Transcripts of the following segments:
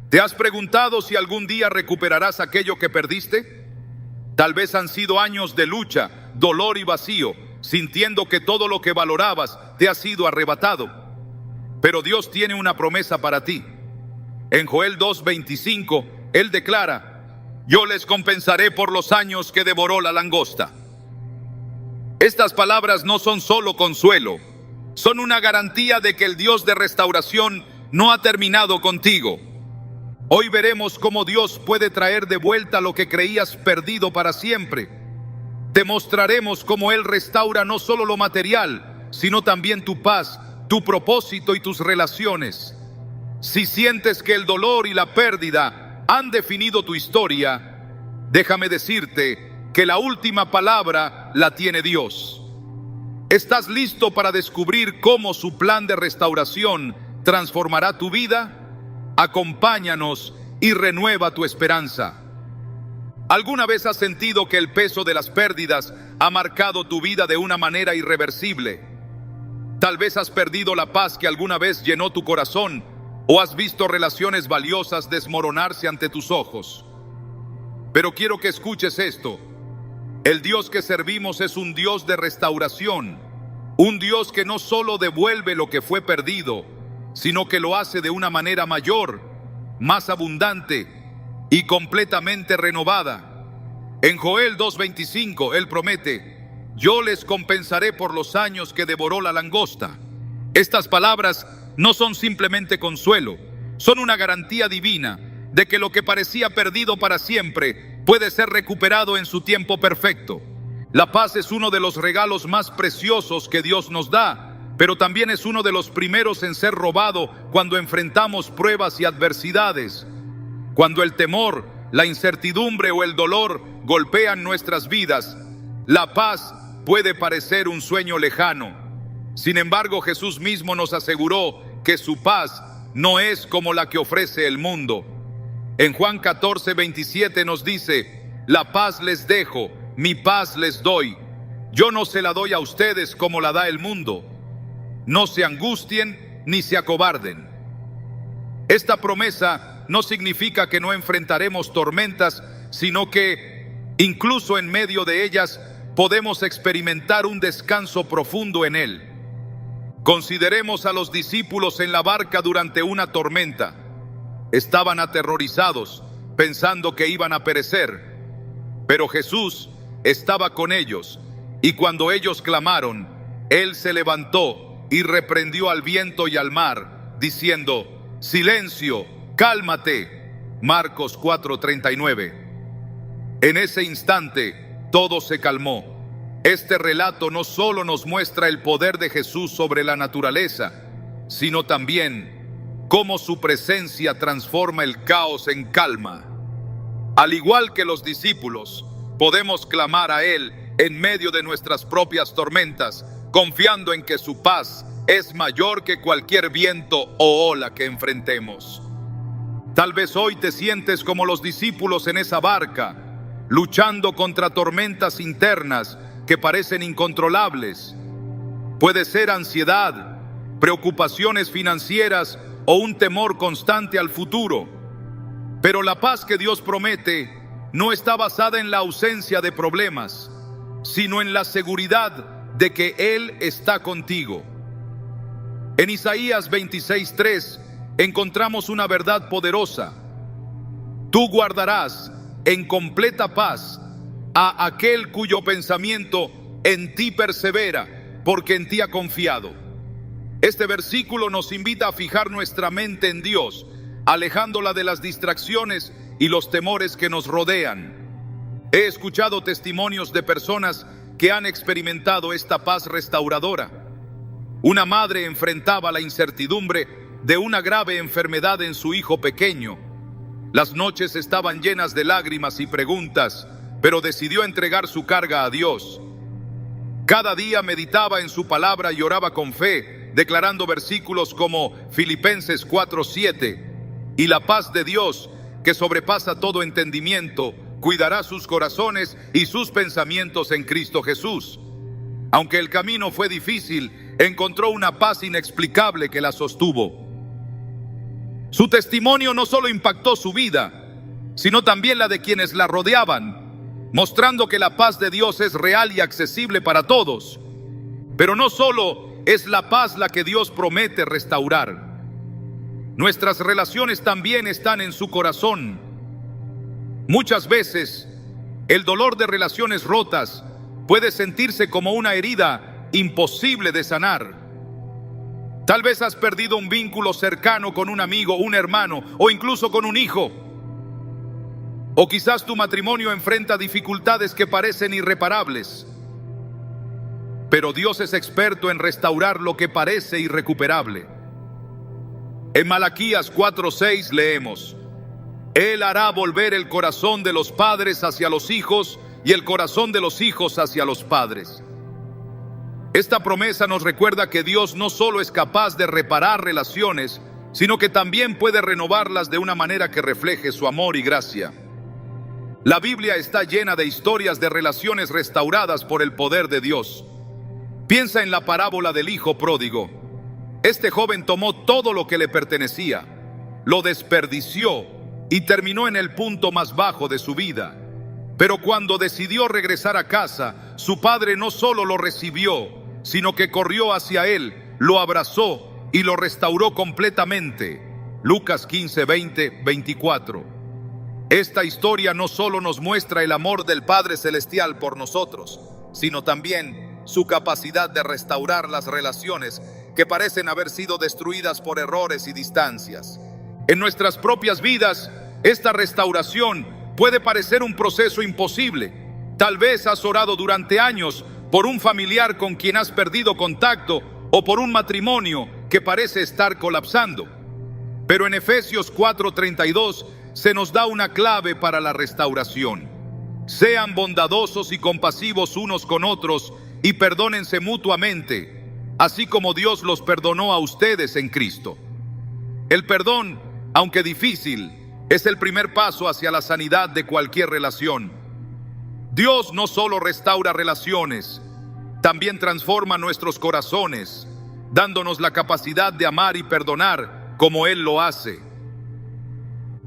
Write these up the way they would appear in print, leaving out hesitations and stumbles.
¿Te has preguntado si algún día recuperarás aquello que perdiste? Tal vez han sido años de lucha, dolor y vacío, sintiendo que todo lo que valorabas te ha sido arrebatado. Pero Dios tiene una promesa para ti. En Joel 2:25, Él declara: yo les compensaré por los años que devoró la langosta. Estas palabras no son solo consuelo, son una garantía de que el Dios de restauración no ha terminado contigo. Hoy veremos cómo Dios puede traer de vuelta lo que creías perdido para siempre. Te mostraremos cómo Él restaura no solo lo material, sino también tu paz, tu propósito y tus relaciones. Si sientes que el dolor y la pérdida han definido tu historia, déjame decirte que la última palabra la tiene Dios. ¿Estás listo para descubrir cómo su plan de restauración transformará tu vida? Acompáñanos y renueva tu esperanza. ¿Alguna vez has sentido que el peso de las pérdidas ha marcado tu vida de una manera irreversible? Tal vez has perdido la paz que alguna vez llenó tu corazón, o has visto relaciones valiosas desmoronarse ante tus ojos. Pero quiero que escuches esto. El Dios que servimos es un Dios de restauración, un Dios que no solo devuelve lo que fue perdido, sino que lo hace de una manera mayor, más abundante y completamente renovada. En Joel 2:25, Él promete: yo les compensaré por los años que devoró la langosta. Estas palabras no son simplemente consuelo, son una garantía divina de que lo que parecía perdido para siempre puede ser recuperado en su tiempo perfecto. La paz es uno de los regalos más preciosos que Dios nos da, pero también es uno de los primeros en ser robado cuando enfrentamos pruebas y adversidades. Cuando el temor, la incertidumbre o el dolor golpean nuestras vidas, la paz puede parecer un sueño lejano. Sin embargo, Jesús mismo nos aseguró que su paz no es como la que ofrece el mundo. En Juan 14:27 nos dice: la paz les dejo, mi paz les doy. Yo no se la doy a ustedes como la da el mundo. No se angustien ni se acobarden. Esta promesa no significa que no enfrentaremos tormentas, sino que, incluso en medio de ellas, podemos experimentar un descanso profundo en Él. Consideremos a los discípulos en la barca durante una tormenta. Estaban aterrorizados, pensando que iban a perecer. Pero Jesús estaba con ellos, y cuando ellos clamaron, Él se levantó y reprendió al viento y al mar, diciendo: silencio, cálmate. Marcos 4:39. En ese instante, todo se calmó. Este relato no solo nos muestra el poder de Jesús sobre la naturaleza, sino también cómo su presencia transforma el caos en calma. Al igual que los discípulos, podemos clamar a Él en medio de nuestras propias tormentas, confiando en que su paz es mayor que cualquier viento o ola que enfrentemos. Tal vez hoy te sientes como los discípulos en esa barca, luchando contra tormentas internas que parecen incontrolables. Puede ser ansiedad, preocupaciones financieras o un temor constante al futuro. Pero la paz que Dios promete no está basada en la ausencia de problemas, sino en la seguridad de que Él está contigo. En Isaías 26:3 encontramos una verdad poderosa: tú guardarás en completa paz a aquel cuyo pensamiento en ti persevera, porque en ti ha confiado. Este versículo nos invita a fijar nuestra mente en Dios, alejándola de las distracciones y los temores que nos rodean. He escuchado testimonios de personas que han experimentado esta paz restauradora. Una madre enfrentaba la incertidumbre de una grave enfermedad en su hijo pequeño. Las noches estaban llenas de lágrimas y preguntas, pero decidió entregar su carga a Dios. Cada día meditaba en su palabra y oraba con fe, declarando versículos como Filipenses 4:7: y la paz de Dios, que sobrepasa todo entendimiento, cuidará sus corazones y sus pensamientos en Cristo Jesús. Aunque el camino fue difícil, encontró una paz inexplicable que la sostuvo. Su testimonio no solo impactó su vida, sino también la de quienes la rodeaban, mostrando que la paz de Dios es real y accesible para todos. Pero no solo es la paz la que Dios promete restaurar. Nuestras relaciones también están en su corazón. Muchas veces, el dolor de relaciones rotas puede sentirse como una herida imposible de sanar. Tal vez has perdido un vínculo cercano con un amigo, un hermano o incluso con un hijo. O quizás tu matrimonio enfrenta dificultades que parecen irreparables. Pero Dios es experto en restaurar lo que parece irrecuperable. En Malaquías 4:6 leemos: Él hará volver el corazón de los padres hacia los hijos y el corazón de los hijos hacia los padres. Esta promesa nos recuerda que Dios no solo es capaz de reparar relaciones, sino que también puede renovarlas de una manera que refleje su amor y gracia. La Biblia está llena de historias de relaciones restauradas por el poder de Dios. Piensa en la parábola del hijo pródigo. Este joven tomó todo lo que le pertenecía, lo desperdició y terminó en el punto más bajo de su vida. Pero cuando decidió regresar a casa, su padre no solo lo recibió, sino que corrió hacia él, lo abrazó y lo restauró completamente. Lucas 15, 20, 24. Esta historia no solo nos muestra el amor del Padre Celestial por nosotros, sino también su capacidad de restaurar las relaciones que parecen haber sido destruidas por errores y distancias. En nuestras propias vidas, esta restauración puede parecer un proceso imposible. Tal vez has orado durante años por un familiar con quien has perdido contacto o por un matrimonio que parece estar colapsando. Pero en Efesios 4:32 se nos da una clave para la restauración. Sean bondadosos y compasivos unos con otros y perdónense mutuamente, así como Dios los perdonó a ustedes en Cristo. El perdón, aunque difícil, es el primer paso hacia la sanidad de cualquier relación. Dios no solo restaura relaciones, también transforma nuestros corazones, dándonos la capacidad de amar y perdonar como Él lo hace.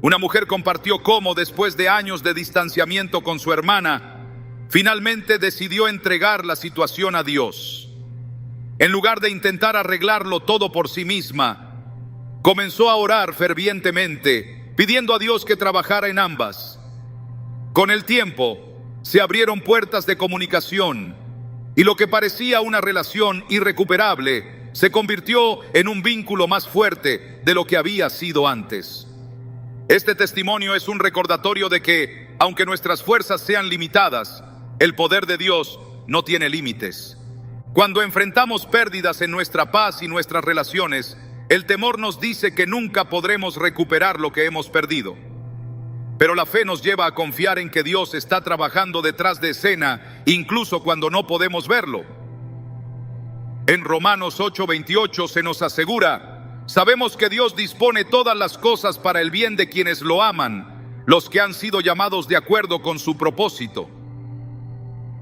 Una mujer compartió cómo, después de años de distanciamiento con su hermana, finalmente decidió entregar la situación a Dios. En lugar de intentar arreglarlo todo por sí misma, comenzó a orar fervientemente, pidiendo a Dios que trabajara en ambas. Con el tiempo, se abrieron puertas de comunicación y lo que parecía una relación irrecuperable se convirtió en un vínculo más fuerte de lo que había sido antes. Este testimonio es un recordatorio de que, aunque nuestras fuerzas sean limitadas, el poder de Dios no tiene límites. Cuando enfrentamos pérdidas en nuestra paz y nuestras relaciones, el temor nos dice que nunca podremos recuperar lo que hemos perdido. Pero la fe nos lleva a confiar en que Dios está trabajando detrás de escena, incluso cuando no podemos verlo. En Romanos 8:28 se nos asegura: sabemos que Dios dispone todas las cosas para el bien de quienes lo aman, los que han sido llamados de acuerdo con su propósito.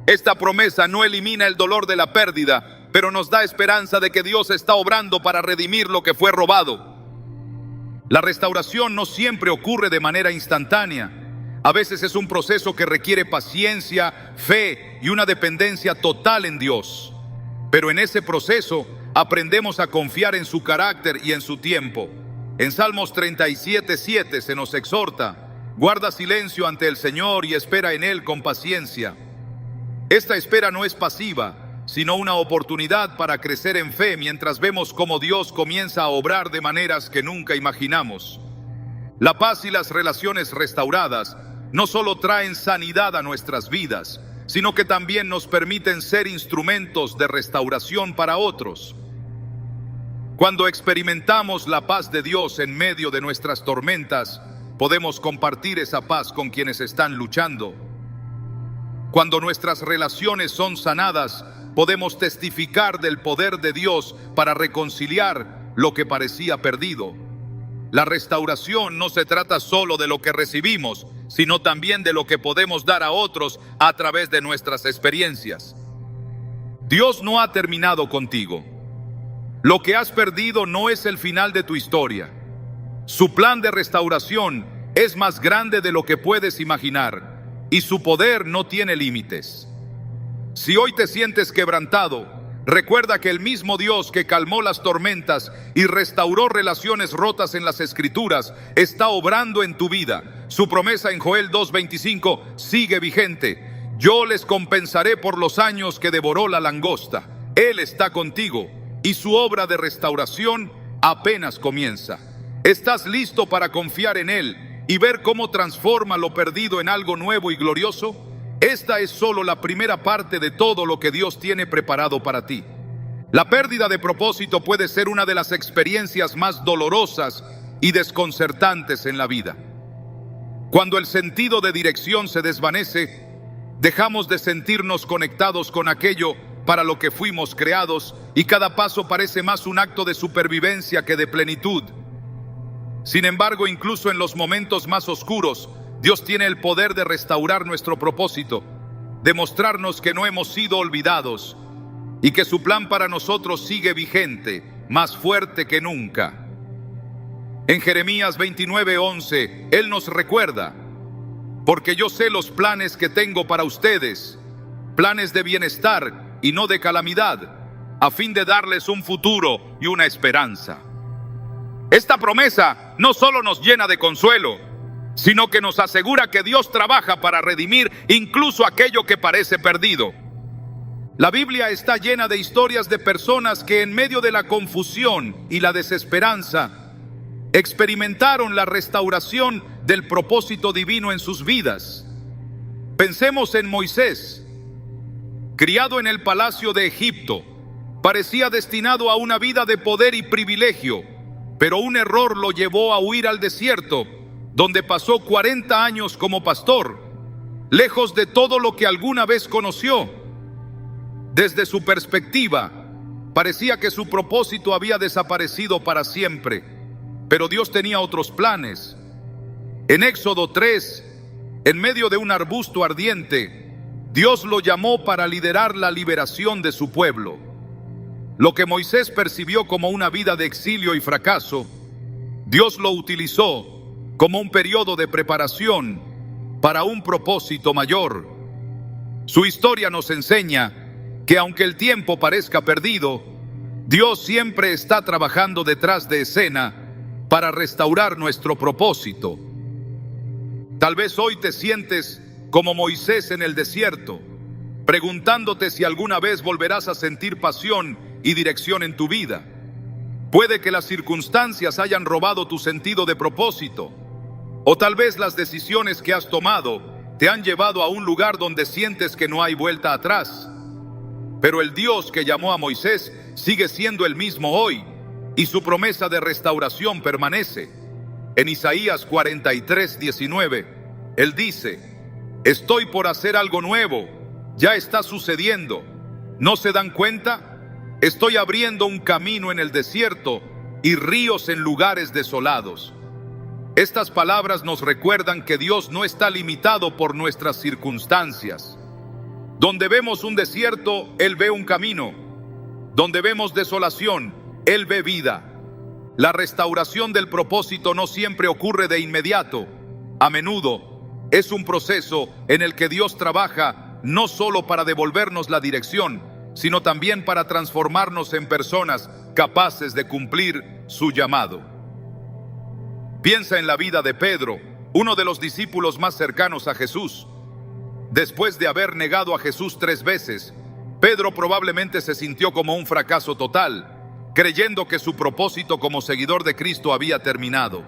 Esta promesa no elimina el dolor de la pérdida, pero nos da esperanza de que Dios está obrando para redimir lo que fue robado. La restauración no siempre ocurre de manera instantánea. A veces es un proceso que requiere paciencia, fe y una dependencia total en Dios. Pero en ese proceso aprendemos a confiar en su carácter y en su tiempo. En Salmos 37:7 se nos exhorta: guarda silencio ante el Señor y espera en Él con paciencia. Esta espera no es pasiva, sino una oportunidad para crecer en fe mientras vemos cómo Dios comienza a obrar de maneras que nunca imaginamos. La paz y las relaciones restauradas no solo traen sanidad a nuestras vidas, sino que también nos permiten ser instrumentos de restauración para otros. Cuando experimentamos la paz de Dios en medio de nuestras tormentas, podemos compartir esa paz con quienes están luchando. Cuando nuestras relaciones son sanadas, podemos testificar del poder de Dios para reconciliar lo que parecía perdido. La restauración no se trata solo de lo que recibimos, sino también de lo que podemos dar a otros a través de nuestras experiencias. Dios no ha terminado contigo. Lo que has perdido no es el final de tu historia. Su plan de restauración es más grande de lo que puedes imaginar y su poder no tiene límites. Si hoy te sientes quebrantado, recuerda que el mismo Dios que calmó las tormentas y restauró relaciones rotas en las Escrituras está obrando en tu vida. Su promesa en Joel 2:25 sigue vigente. Yo les compensaré por los años que devoró la langosta. Él está contigo y su obra de restauración apenas comienza. ¿Estás listo para confiar en Él y ver cómo transforma lo perdido en algo nuevo y glorioso? Esta es solo la primera parte de todo lo que Dios tiene preparado para ti. La pérdida de propósito puede ser una de las experiencias más dolorosas y desconcertantes en la vida. Cuando el sentido de dirección se desvanece, dejamos de sentirnos conectados con aquello para lo que fuimos creados y cada paso parece más un acto de supervivencia que de plenitud. Sin embargo, incluso en los momentos más oscuros, Dios tiene el poder de restaurar nuestro propósito, de mostrarnos que no hemos sido olvidados y que su plan para nosotros sigue vigente, más fuerte que nunca. En Jeremías 29:11, Él nos recuerda: porque yo sé los planes que tengo para ustedes, planes de bienestar y no de calamidad, a fin de darles un futuro y una esperanza. Esta promesa no solo nos llena de consuelo, sino que nos asegura que Dios trabaja para redimir incluso aquello que parece perdido. La Biblia está llena de historias de personas que en medio de la confusión y la desesperanza experimentaron la restauración del propósito divino en sus vidas. Pensemos en Moisés, criado en el palacio de Egipto, parecía destinado a una vida de poder y privilegio, pero un error lo llevó a huir al desierto, donde pasó 40 años como pastor, lejos de todo lo que alguna vez conoció. Desde su perspectiva, parecía que su propósito había desaparecido para siempre, pero Dios tenía otros planes. En Éxodo 3, en medio de un arbusto ardiente, Dios lo llamó para liderar la liberación de su pueblo. Lo que Moisés percibió como una vida de exilio y fracaso, Dios lo utilizó como un periodo de preparación para un propósito mayor. Su historia nos enseña que aunque el tiempo parezca perdido, Dios siempre está trabajando detrás de escena para restaurar nuestro propósito. Tal vez hoy te sientes como Moisés en el desierto, preguntándote si alguna vez volverás a sentir pasión y dirección en tu vida. Puede que las circunstancias hayan robado tu sentido de propósito, o tal vez las decisiones que has tomado te han llevado a un lugar donde sientes que no hay vuelta atrás. Pero el Dios que llamó a Moisés sigue siendo el mismo hoy, y su promesa de restauración permanece. En Isaías 43:19, Él dice: estoy por hacer algo nuevo, ya está sucediendo. ¿No se dan cuenta? Estoy abriendo un camino en el desierto y ríos en lugares desolados. Estas palabras nos recuerdan que Dios no está limitado por nuestras circunstancias. Donde vemos un desierto, Él ve un camino. Donde vemos desolación, Él ve vida. La restauración del propósito no siempre ocurre de inmediato. A menudo es un proceso en el que Dios trabaja no solo para devolvernos la dirección, sino también para transformarnos en personas capaces de cumplir su llamado. Piensa en la vida de Pedro, uno de los discípulos más cercanos a Jesús. Después de haber negado a Jesús 3 veces, Pedro probablemente se sintió como un fracaso total, creyendo que su propósito como seguidor de Cristo había terminado.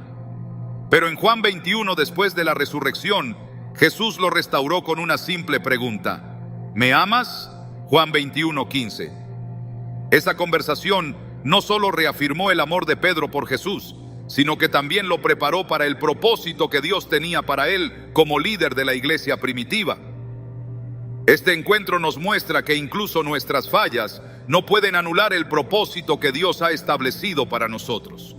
Pero en Juan 21, después de la resurrección, Jesús lo restauró con una simple pregunta: ¿me amas? Juan 21:15. Esa conversación no solo reafirmó el amor de Pedro por Jesús, sino que también lo preparó para el propósito que Dios tenía para él como líder de la iglesia primitiva. Este encuentro nos muestra que incluso nuestras fallas no pueden anular el propósito que Dios ha establecido para nosotros.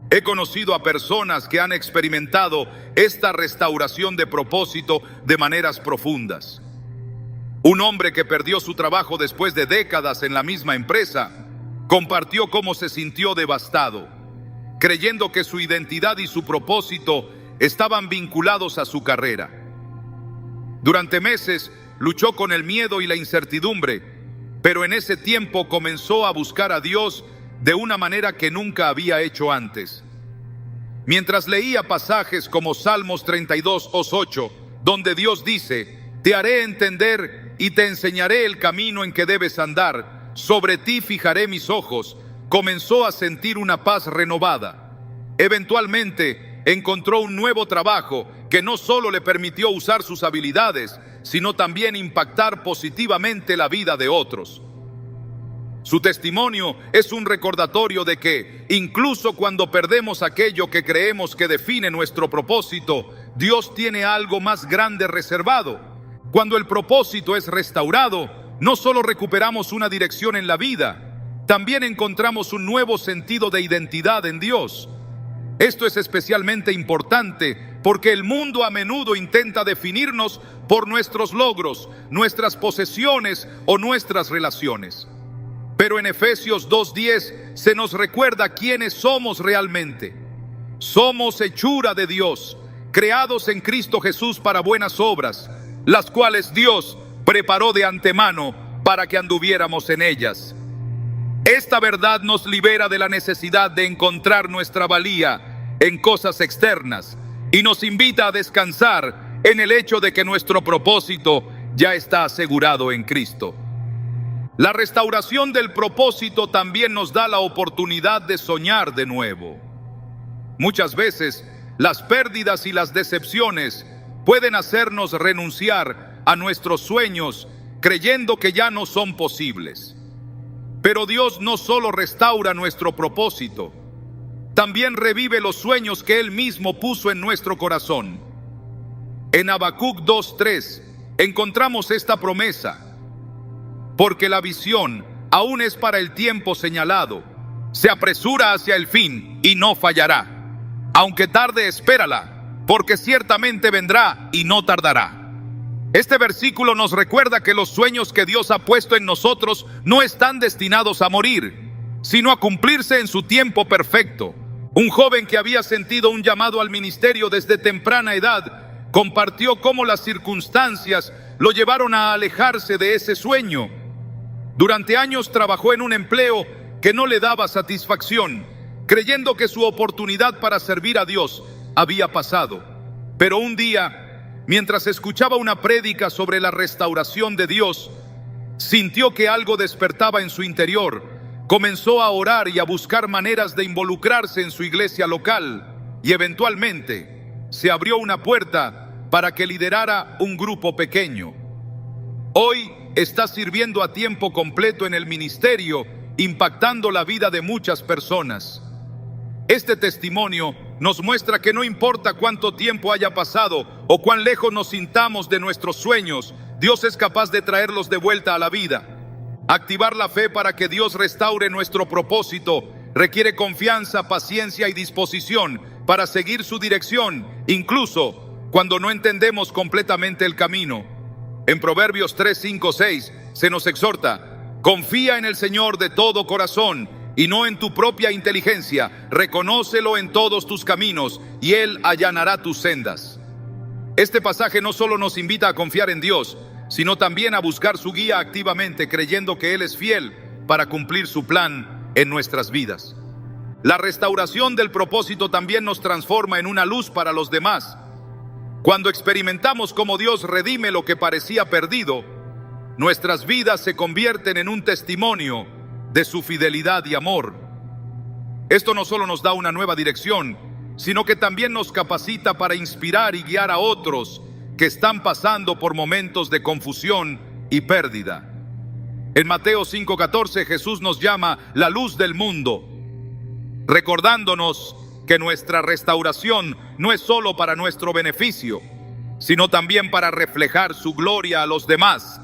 He conocido a personas que han experimentado esta restauración de propósito de maneras profundas. Un hombre que perdió su trabajo después de décadas en la misma empresa compartió cómo se sintió devastado. creyendo que su identidad y su propósito estaban vinculados a su carrera. Durante meses luchó con el miedo y la incertidumbre, pero en ese tiempo comenzó a buscar a Dios de una manera que nunca había hecho antes. Mientras leía pasajes como Salmos 32:8, donde Dios dice: te haré entender y te enseñaré el camino en que debes andar, sobre ti fijaré mis ojos, comenzó a sentir una paz renovada. Eventualmente encontró un nuevo trabajo que no solo le permitió usar sus habilidades, sino también impactar positivamente la vida de otros. Su testimonio es un recordatorio de que, incluso cuando perdemos aquello que creemos que define nuestro propósito, Dios tiene algo más grande reservado. Cuando el propósito es restaurado, no solo recuperamos una dirección en la vida, también encontramos un nuevo sentido de identidad en Dios. Esto es especialmente importante porque el mundo a menudo intenta definirnos por nuestros logros, nuestras posesiones o nuestras relaciones. Pero en Efesios 2:10 se nos recuerda quiénes somos realmente. Somos hechura de Dios, creados en Cristo Jesús para buenas obras, las cuales Dios preparó de antemano para que anduviéramos en ellas. Esta verdad nos libera de la necesidad de encontrar nuestra valía en cosas externas y nos invita a descansar en el hecho de que nuestro propósito ya está asegurado en Cristo. La restauración del propósito también nos da la oportunidad de soñar de nuevo. Muchas veces, las pérdidas y las decepciones pueden hacernos renunciar a nuestros sueños creyendo que ya no son posibles. Pero Dios no solo restaura nuestro propósito, también revive los sueños que Él mismo puso en nuestro corazón. En Habacuc 2:3 encontramos esta promesa: porque la visión aún es para el tiempo señalado, se apresura hacia el fin y no fallará. Aunque tarde, espérala, porque ciertamente vendrá y no tardará. Este versículo nos recuerda que los sueños que Dios ha puesto en nosotros no están destinados a morir, sino a cumplirse en su tiempo perfecto. Un joven que había sentido un llamado al ministerio desde temprana edad compartió cómo las circunstancias lo llevaron a alejarse de ese sueño. Durante años trabajó en un empleo que no le daba satisfacción, creyendo que su oportunidad para servir a Dios había pasado. Pero un día, mientras escuchaba una prédica sobre la restauración de Dios, sintió que algo despertaba en su interior. Comenzó a orar y a buscar maneras de involucrarse en su iglesia local, y eventualmente se abrió una puerta para que liderara un grupo pequeño. Hoy está sirviendo a tiempo completo en el ministerio, impactando la vida de muchas personas. Este testimonio nos muestra que no importa cuánto tiempo haya pasado o cuán lejos nos sintamos de nuestros sueños, Dios es capaz de traerlos de vuelta a la vida. Activar la fe para que Dios restaure nuestro propósito requiere confianza, paciencia y disposición para seguir su dirección, incluso cuando no entendemos completamente el camino. En Proverbios 3, 5, 6 se nos exhorta: confía en el Señor de todo corazón y no en tu propia inteligencia, reconócelo en todos tus caminos y Él allanará tus sendas. Este pasaje no solo nos invita a confiar en Dios, sino también a buscar su guía activamente, creyendo que Él es fiel para cumplir su plan en nuestras vidas. La restauración del propósito también nos transforma en una luz para los demás. Cuando experimentamos cómo Dios redime lo que parecía perdido, nuestras vidas se convierten en un testimonio de su fidelidad y amor. Esto no solo nos da una nueva dirección, sino que también nos capacita para inspirar y guiar a otros que están pasando por momentos de confusión y pérdida. En Mateo 5:14 Jesús nos llama la luz del mundo, recordándonos que nuestra restauración no es solo para nuestro beneficio, sino también para reflejar su gloria a los demás.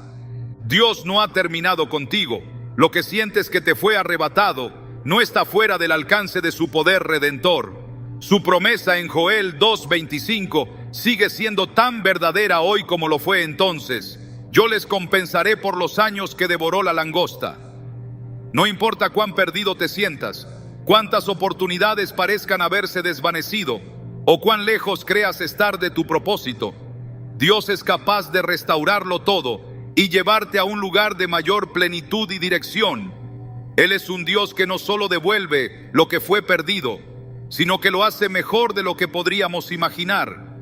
Dios no ha terminado contigo. Lo que sientes que te fue arrebatado no está fuera del alcance de su poder redentor. Su promesa en Joel 2:25 sigue siendo tan verdadera hoy como lo fue entonces: yo les compensaré por los años que devoró la langosta. No importa cuán perdido te sientas, cuántas oportunidades parezcan haberse desvanecido o cuán lejos creas estar de tu propósito, Dios es capaz de restaurarlo todo y llevarte a un lugar de mayor plenitud y dirección. Él es un Dios que no solo devuelve lo que fue perdido, sino que lo hace mejor de lo que podríamos imaginar.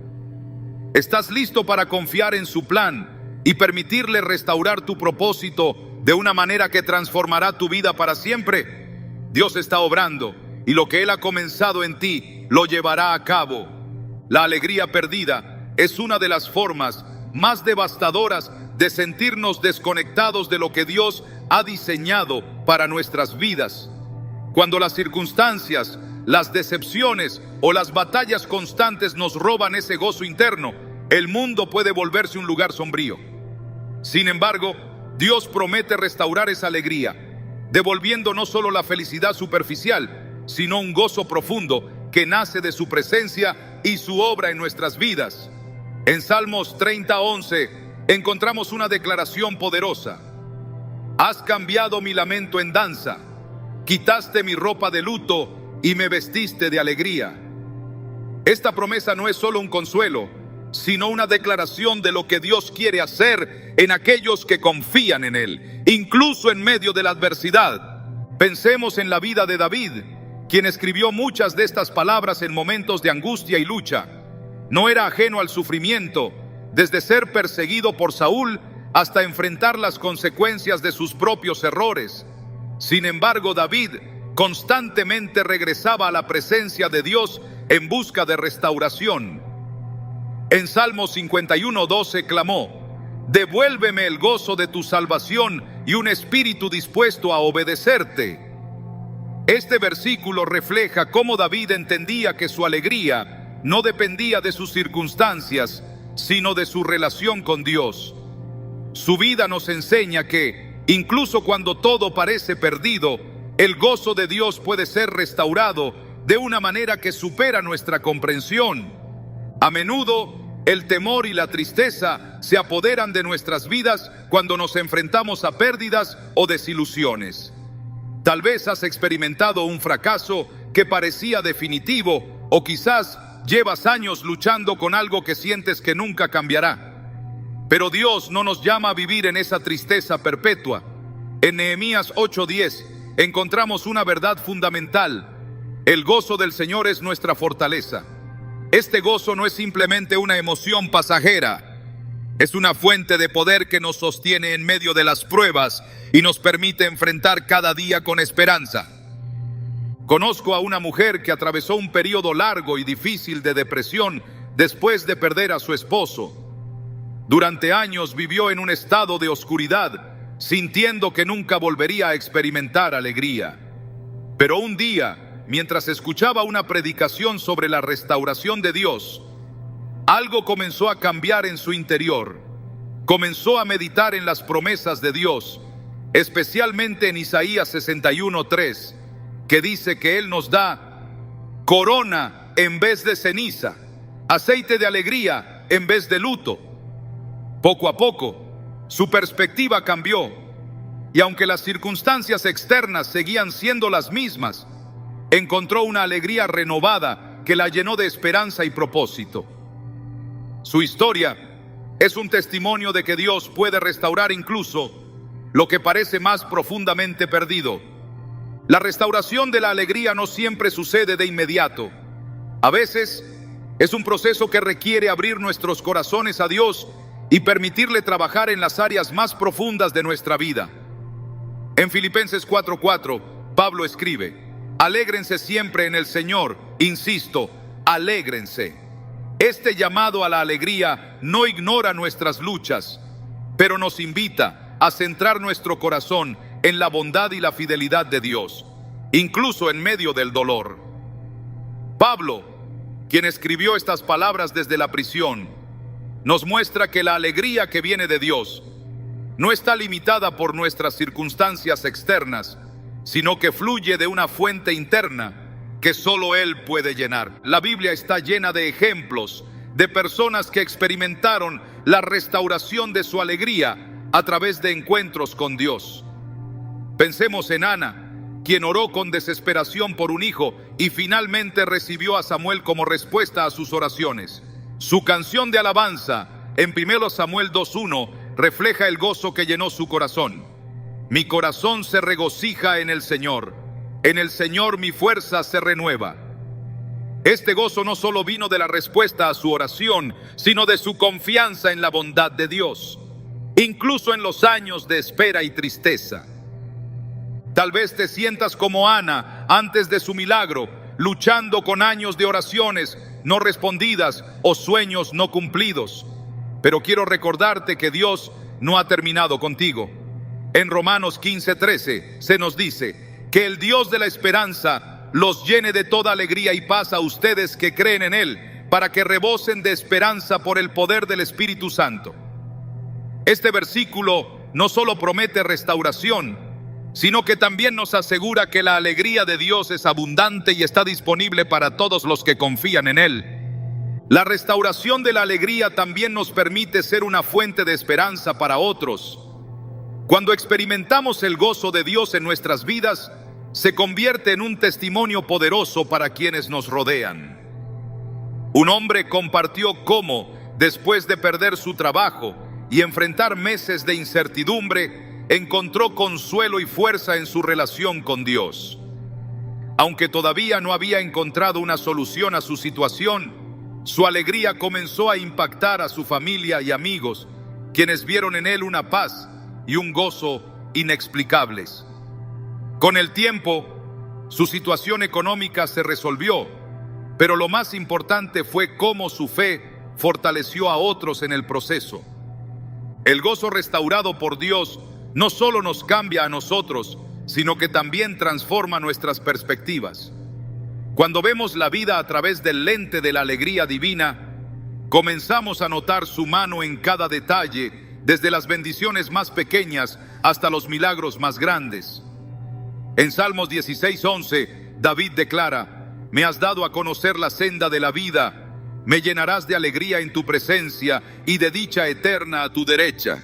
¿Estás listo para confiar en su plan y permitirle restaurar tu propósito de una manera que transformará tu vida para siempre? Dios está obrando y lo que Él ha comenzado en ti lo llevará a cabo. La alegría perdida es una de las formas más devastadoras de sentirnos desconectados de lo que Dios ha diseñado para nuestras vidas. Cuando las circunstancias, las decepciones o las batallas constantes nos roban ese gozo interno, el mundo puede volverse un lugar sombrío. Sin embargo, Dios promete restaurar esa alegría, devolviendo no solo la felicidad superficial, sino un gozo profundo que nace de su presencia y su obra en nuestras vidas. En Salmos 30:11 encontramos una declaración poderosa. Has cambiado mi lamento en danza, quitaste mi ropa de luto y me vestiste de alegría. Esta promesa no es solo un consuelo, sino una declaración de lo que Dios quiere hacer en aquellos que confían en Él, incluso en medio de la adversidad. Pensemos en la vida de David, quien escribió muchas de estas palabras en momentos de angustia y lucha. No era ajeno al sufrimiento, desde ser perseguido por Saúl hasta enfrentar las consecuencias de sus propios errores. Sin embargo, David constantemente regresaba a la presencia de Dios en busca de restauración. En Salmo 51:12 clamó: devuélveme el gozo de tu salvación y un espíritu dispuesto a obedecerte. Este versículo refleja cómo David entendía que su alegría no dependía de sus circunstancias, sino de su relación con Dios. Su vida nos enseña que, incluso cuando todo parece perdido, el gozo de Dios puede ser restaurado de una manera que supera nuestra comprensión. A menudo, el temor y la tristeza se apoderan de nuestras vidas cuando nos enfrentamos a pérdidas o desilusiones. Tal vez has experimentado un fracaso que parecía definitivo, o quizás llevas años luchando con algo que sientes que nunca cambiará. Pero Dios no nos llama a vivir en esa tristeza perpetua. En Nehemías 8:10 encontramos una verdad fundamental: el gozo del Señor es nuestra fortaleza. Este gozo no es simplemente una emoción pasajera, es una fuente de poder que nos sostiene en medio de las pruebas y nos permite enfrentar cada día con esperanza. Conozco a una mujer que atravesó un periodo largo y difícil de depresión después de perder a su esposo. Durante años vivió en un estado de oscuridad, sintiendo que nunca volvería a experimentar alegría. Pero un día, mientras escuchaba una predicación sobre la restauración de Dios, algo comenzó a cambiar en su interior. Comenzó a meditar en las promesas de Dios, especialmente en Isaías 61:3, que dice que Él nos da corona en vez de ceniza, aceite de alegría en vez de luto. Poco a poco, su perspectiva cambió, y aunque las circunstancias externas seguían siendo las mismas, encontró una alegría renovada que la llenó de esperanza y propósito. Su historia es un testimonio de que Dios puede restaurar incluso lo que parece más profundamente perdido. La restauración de la alegría no siempre sucede de inmediato. A veces es un proceso que requiere abrir nuestros corazones a Dios y permitirle trabajar en las áreas más profundas de nuestra vida. En Filipenses 4:4, Pablo escribe: alégrense siempre en el Señor, insisto, alégrense. Este llamado a la alegría no ignora nuestras luchas, pero nos invita a centrar nuestro corazón en la bondad y la fidelidad de Dios, incluso en medio del dolor. Pablo, quien escribió estas palabras desde la prisión, nos muestra que la alegría que viene de Dios no está limitada por nuestras circunstancias externas, sino que fluye de una fuente interna que solo Él puede llenar. La Biblia está llena de ejemplos de personas que experimentaron la restauración de su alegría a través de encuentros con Dios. Pensemos en Ana, quien oró con desesperación por un hijo y finalmente recibió a Samuel como respuesta a sus oraciones. Su canción de alabanza en 1 Samuel 2:1 refleja el gozo que llenó su corazón. Mi corazón se regocija en el Señor mi fuerza se renueva. Este gozo no solo vino de la respuesta a su oración, sino de su confianza en la bondad de Dios, incluso en los años de espera y tristeza. Tal vez te sientas como Ana antes de su milagro, luchando con años de oraciones no respondidas o sueños no cumplidos. Pero quiero recordarte que Dios no ha terminado contigo. En Romanos 15:13 se nos dice que el Dios de la esperanza los llene de toda alegría y paz a ustedes que creen en Él, para que rebosen de esperanza por el poder del Espíritu Santo. Este versículo no solo promete restauración, sino que también nos asegura que la alegría de Dios es abundante y está disponible para todos los que confían en Él. La restauración de la alegría también nos permite ser una fuente de esperanza para otros. Cuando experimentamos el gozo de Dios en nuestras vidas, se convierte en un testimonio poderoso para quienes nos rodean. Un hombre compartió cómo, después de perder su trabajo y enfrentar meses de incertidumbre, encontró consuelo y fuerza en su relación con Dios. Aunque todavía no había encontrado una solución a su situación, su alegría comenzó a impactar a su familia y amigos, quienes vieron en él una paz y un gozo inexplicables. Con el tiempo, su situación económica se resolvió, pero lo más importante fue cómo su fe fortaleció a otros en el proceso. El gozo restaurado por Dios no solo nos cambia a nosotros, sino que también transforma nuestras perspectivas. Cuando vemos la vida a través del lente de la alegría divina, comenzamos a notar su mano en cada detalle, desde las bendiciones más pequeñas hasta los milagros más grandes. En Salmos 16:11, David declara: me has dado a conocer la senda de la vida, me llenarás de alegría en tu presencia y de dicha eterna a tu derecha.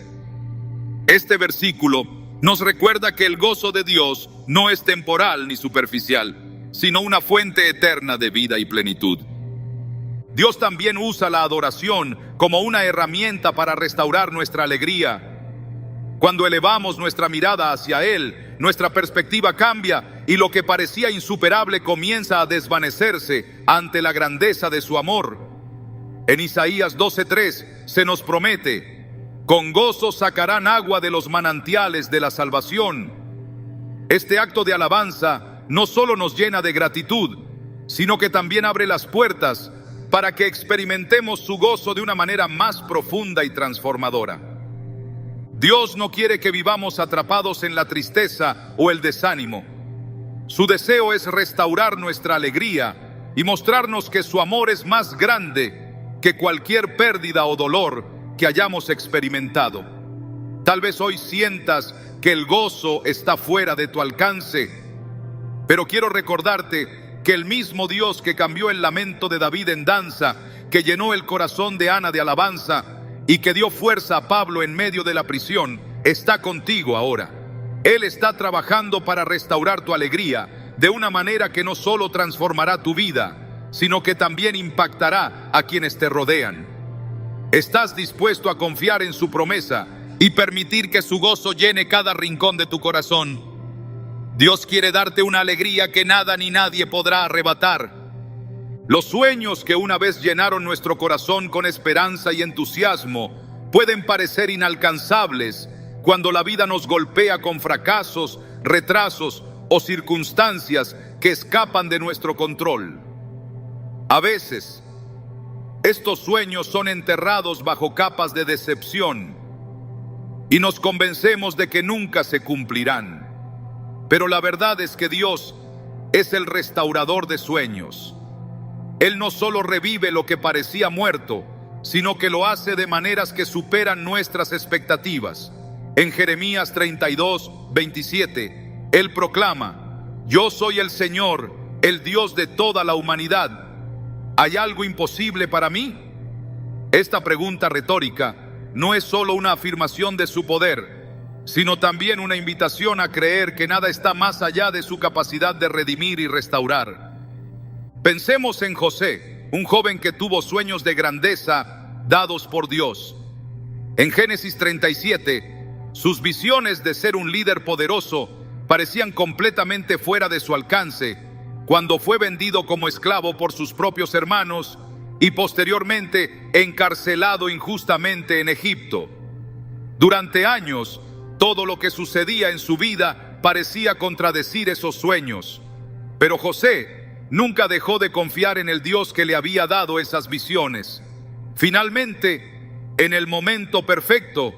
Este versículo nos recuerda que el gozo de Dios no es temporal ni superficial, sino una fuente eterna de vida y plenitud. Dios también usa la adoración como una herramienta para restaurar nuestra alegría. Cuando elevamos nuestra mirada hacia Él, nuestra perspectiva cambia y lo que parecía insuperable comienza a desvanecerse ante la grandeza de su amor. En Isaías 12:3 se nos promete: con gozo sacarán agua de los manantiales de la salvación. Este acto de alabanza no solo nos llena de gratitud, sino que también abre las puertas para que experimentemos su gozo de una manera más profunda y transformadora. Dios no quiere que vivamos atrapados en la tristeza o el desánimo. Su deseo es restaurar nuestra alegría y mostrarnos que su amor es más grande que cualquier pérdida o dolor que hayamos experimentado. Tal vez hoy sientas que el gozo está fuera de tu alcance, pero quiero recordarte que el mismo Dios que cambió el lamento de David en danza, que llenó el corazón de Ana de alabanza y que dio fuerza a Pablo en medio de la prisión, está contigo ahora. Él está trabajando para restaurar tu alegría de una manera que no solo transformará tu vida, sino que también impactará a quienes te rodean. ¿Estás dispuesto a confiar en su promesa y permitir que su gozo llene cada rincón de tu corazón? Dios quiere darte una alegría que nada ni nadie podrá arrebatar. Los sueños que una vez llenaron nuestro corazón con esperanza y entusiasmo pueden parecer inalcanzables cuando la vida nos golpea con fracasos, retrasos o circunstancias que escapan de nuestro control. A veces, estos sueños son enterrados bajo capas de decepción y nos convencemos de que nunca se cumplirán. Pero la verdad es que Dios es el restaurador de sueños. Él no solo revive lo que parecía muerto, sino que lo hace de maneras que superan nuestras expectativas. En Jeremías 32:27, Él proclama: yo soy el Señor, el Dios de toda la humanidad. ¿Hay algo imposible para mí? Esta pregunta retórica no es solo una afirmación de su poder, sino también una invitación a creer que nada está más allá de su capacidad de redimir y restaurar. Pensemos en José, un joven que tuvo sueños de grandeza dados por Dios. En Génesis 37, sus visiones de ser un líder poderoso parecían completamente fuera de su alcance cuando fue vendido como esclavo por sus propios hermanos y posteriormente encarcelado injustamente en Egipto. Durante años, todo lo que sucedía en su vida parecía contradecir esos sueños. Pero José nunca dejó de confiar en el Dios que le había dado esas visiones. Finalmente, en el momento perfecto,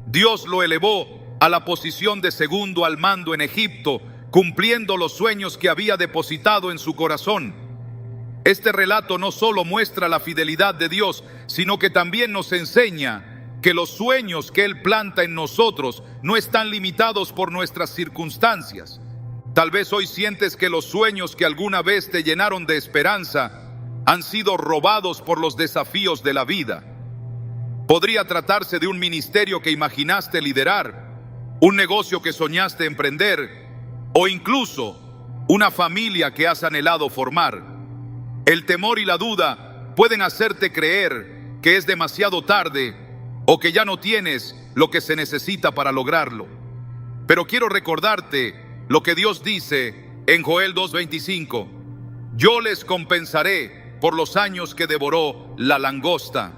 Dios lo elevó a la posición de segundo al mando en Egipto, cumpliendo los sueños que había depositado en su corazón. Este relato no solo muestra la fidelidad de Dios, sino que también nos enseña que los sueños que Él planta en nosotros no están limitados por nuestras circunstancias. Tal vez hoy sientes que los sueños que alguna vez te llenaron de esperanza han sido robados por los desafíos de la vida. Podría tratarse de un ministerio que imaginaste liderar, un negocio que soñaste emprender, o incluso una familia que has anhelado formar. El temor y la duda pueden hacerte creer que es demasiado tarde o que ya no tienes lo que se necesita para lograrlo. Pero quiero recordarte lo que Dios dice en Joel 2:25. Yo les compensaré por los años que devoró la langosta.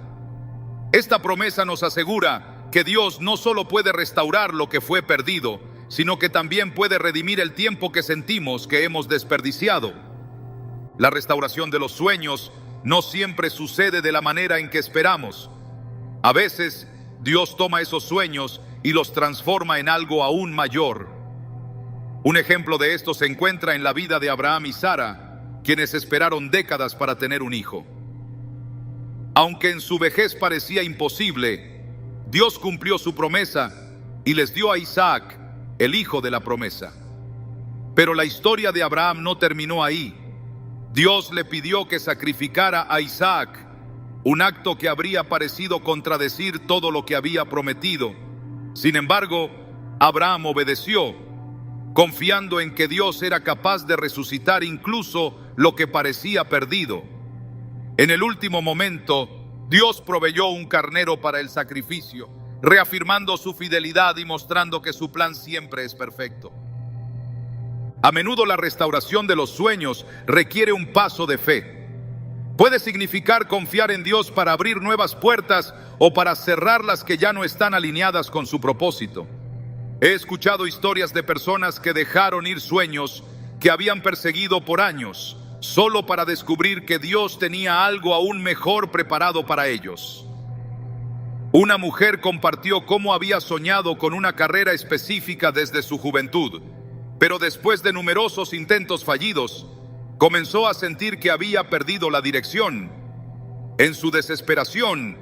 Esta promesa nos asegura que Dios no solo puede restaurar lo que fue perdido, sino que también puede redimir el tiempo que sentimos que hemos desperdiciado. La restauración de los sueños no siempre sucede de la manera en que esperamos. A veces, Dios toma esos sueños y los transforma en algo aún mayor. Un ejemplo de esto se encuentra en la vida de Abraham y Sara, quienes esperaron décadas para tener un hijo. Aunque en su vejez parecía imposible, Dios cumplió su promesa y les dio a Isaac, el hijo de la promesa. Pero la historia de Abraham no terminó ahí. Dios le pidió que sacrificara a Isaac, un acto que habría parecido contradecir todo lo que había prometido. Sin embargo, Abraham obedeció, confiando en que Dios era capaz de resucitar incluso lo que parecía perdido. En el último momento, Dios proveyó un carnero para el sacrificio, reafirmando su fidelidad y mostrando que su plan siempre es perfecto. A menudo la restauración de los sueños requiere un paso de fe. Puede significar confiar en Dios para abrir nuevas puertas o para cerrar las que ya no están alineadas con su propósito. He escuchado historias de personas que dejaron ir sueños que habían perseguido por años, solo para descubrir que Dios tenía algo aún mejor preparado para ellos. Una mujer compartió cómo había soñado con una carrera específica desde su juventud, pero después de numerosos intentos fallidos, comenzó a sentir que había perdido la dirección. En su desesperación,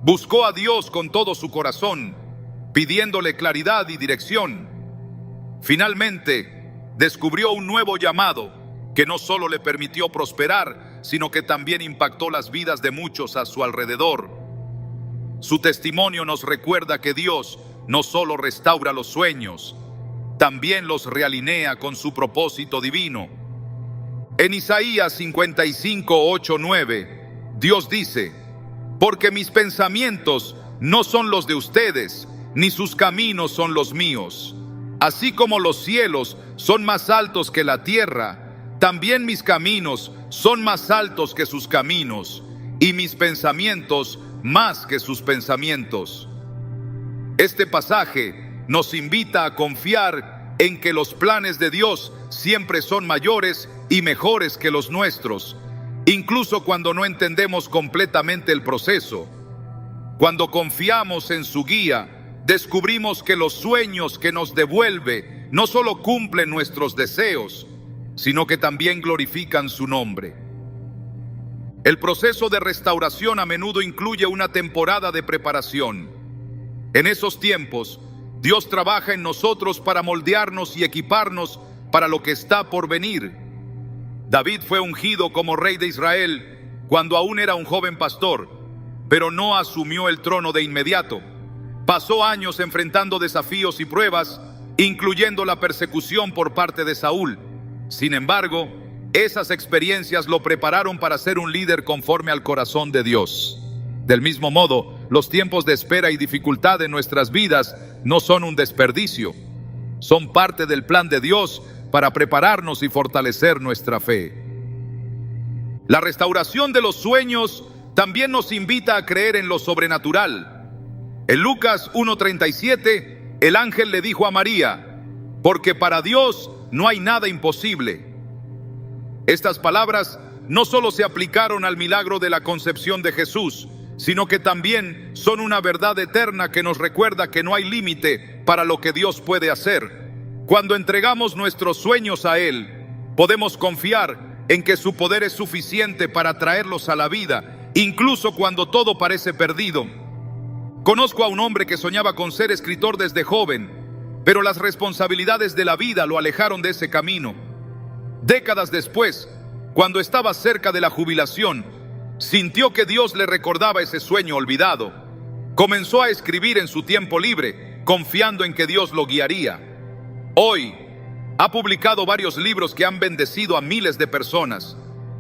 buscó a Dios con todo su corazón, pidiéndole claridad y dirección. Finalmente, descubrió un nuevo llamado que no solo le permitió prosperar, sino que también impactó las vidas de muchos a su alrededor. Su testimonio nos recuerda que Dios no solo restaura los sueños, también los realinea con su propósito divino. En Isaías 55, 8, 9, Dios dice: porque mis pensamientos no son los de ustedes, ni sus caminos son los míos. Así como los cielos son más altos que la tierra, también mis caminos son más altos que sus caminos, y mis pensamientos más que sus pensamientos. Este pasaje nos invita a confiar en que los planes de Dios siempre son mayores y mejores que los nuestros, incluso cuando no entendemos completamente el proceso. Cuando confiamos en su guía, descubrimos que los sueños que nos devuelve no solo cumplen nuestros deseos, sino que también glorifican su nombre. El proceso de restauración a menudo incluye una temporada de preparación. En esos tiempos, Dios trabaja en nosotros para moldearnos y equiparnos para lo que está por venir. David fue ungido como rey de Israel cuando aún era un joven pastor, pero no asumió el trono de inmediato. Pasó años enfrentando desafíos y pruebas, incluyendo la persecución por parte de Saúl. Sin embargo, esas experiencias lo prepararon para ser un líder conforme al corazón de Dios. Del mismo modo, los tiempos de espera y dificultad en nuestras vidas no son un desperdicio. Son parte del plan de Dios para prepararnos y fortalecer nuestra fe. La restauración de los sueños también nos invita a creer en lo sobrenatural. En Lucas 1:37, el ángel le dijo a María: porque para Dios no hay nada imposible. Estas palabras no solo se aplicaron al milagro de la concepción de Jesús, sino que también son una verdad eterna que nos recuerda que no hay límite para lo que Dios puede hacer. Cuando entregamos nuestros sueños a Él, podemos confiar en que su poder es suficiente para traerlos a la vida, incluso cuando todo parece perdido. Conozco a un hombre que soñaba con ser escritor desde joven, pero las responsabilidades de la vida lo alejaron de ese camino. Décadas después, cuando estaba cerca de la jubilación, sintió que Dios le recordaba ese sueño olvidado. Comenzó a escribir en su tiempo libre, confiando en que Dios lo guiaría. Hoy, ha publicado varios libros que han bendecido a miles de personas.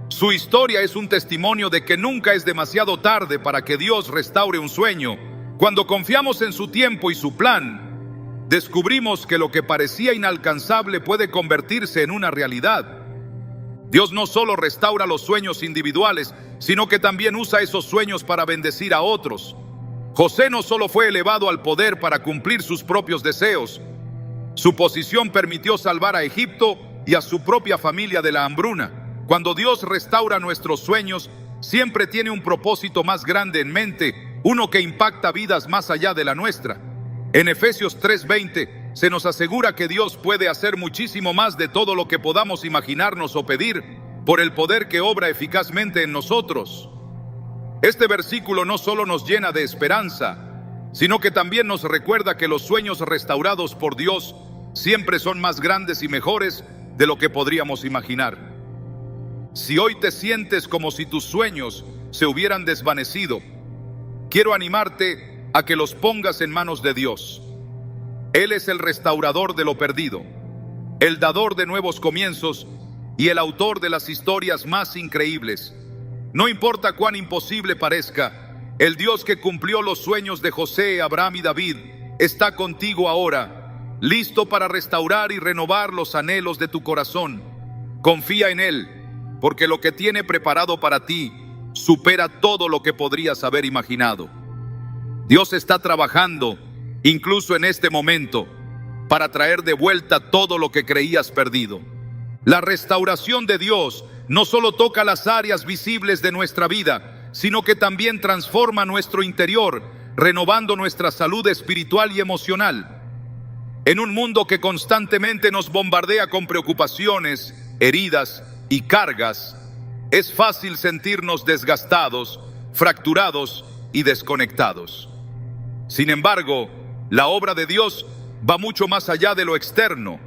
Su historia es un testimonio de que nunca es demasiado tarde para que Dios restaure un sueño. Cuando confiamos en su tiempo y su plan, descubrimos que lo que parecía inalcanzable puede convertirse en una realidad. Dios no solo restaura los sueños individuales, sino que también usa esos sueños para bendecir a otros. José no solo fue elevado al poder para cumplir sus propios deseos. Su posición permitió salvar a Egipto y a su propia familia de la hambruna. Cuando Dios restaura nuestros sueños, siempre tiene un propósito más grande en mente, uno que impacta vidas más allá de la nuestra. En Efesios 3:20 se nos asegura que Dios puede hacer muchísimo más de todo lo que podamos imaginarnos o pedir, por el poder que obra eficazmente en nosotros. Este versículo no solo nos llena de esperanza, sino que también nos recuerda que los sueños restaurados por Dios siempre son más grandes y mejores de lo que podríamos imaginar. Si hoy te sientes como si tus sueños se hubieran desvanecido, quiero animarte a que los pongas en manos de Dios. Él es el restaurador de lo perdido, el dador de nuevos comienzos y el autor de las historias más increíbles. No importa cuán imposible parezca, el Dios que cumplió los sueños de José, Abraham y David está contigo ahora, listo para restaurar y renovar los anhelos de tu corazón. Confía en Él, porque lo que tiene preparado para ti supera todo lo que podrías haber imaginado. Dios está trabajando, incluso en este momento, para traer de vuelta todo lo que creías perdido. La restauración de Dios no solo toca las áreas visibles de nuestra vida, sino que también transforma nuestro interior, renovando nuestra salud espiritual y emocional. En un mundo que constantemente nos bombardea con preocupaciones, heridas y cargas, es fácil sentirnos desgastados, fracturados y desconectados. Sin embargo, la obra de Dios va mucho más allá de lo externo.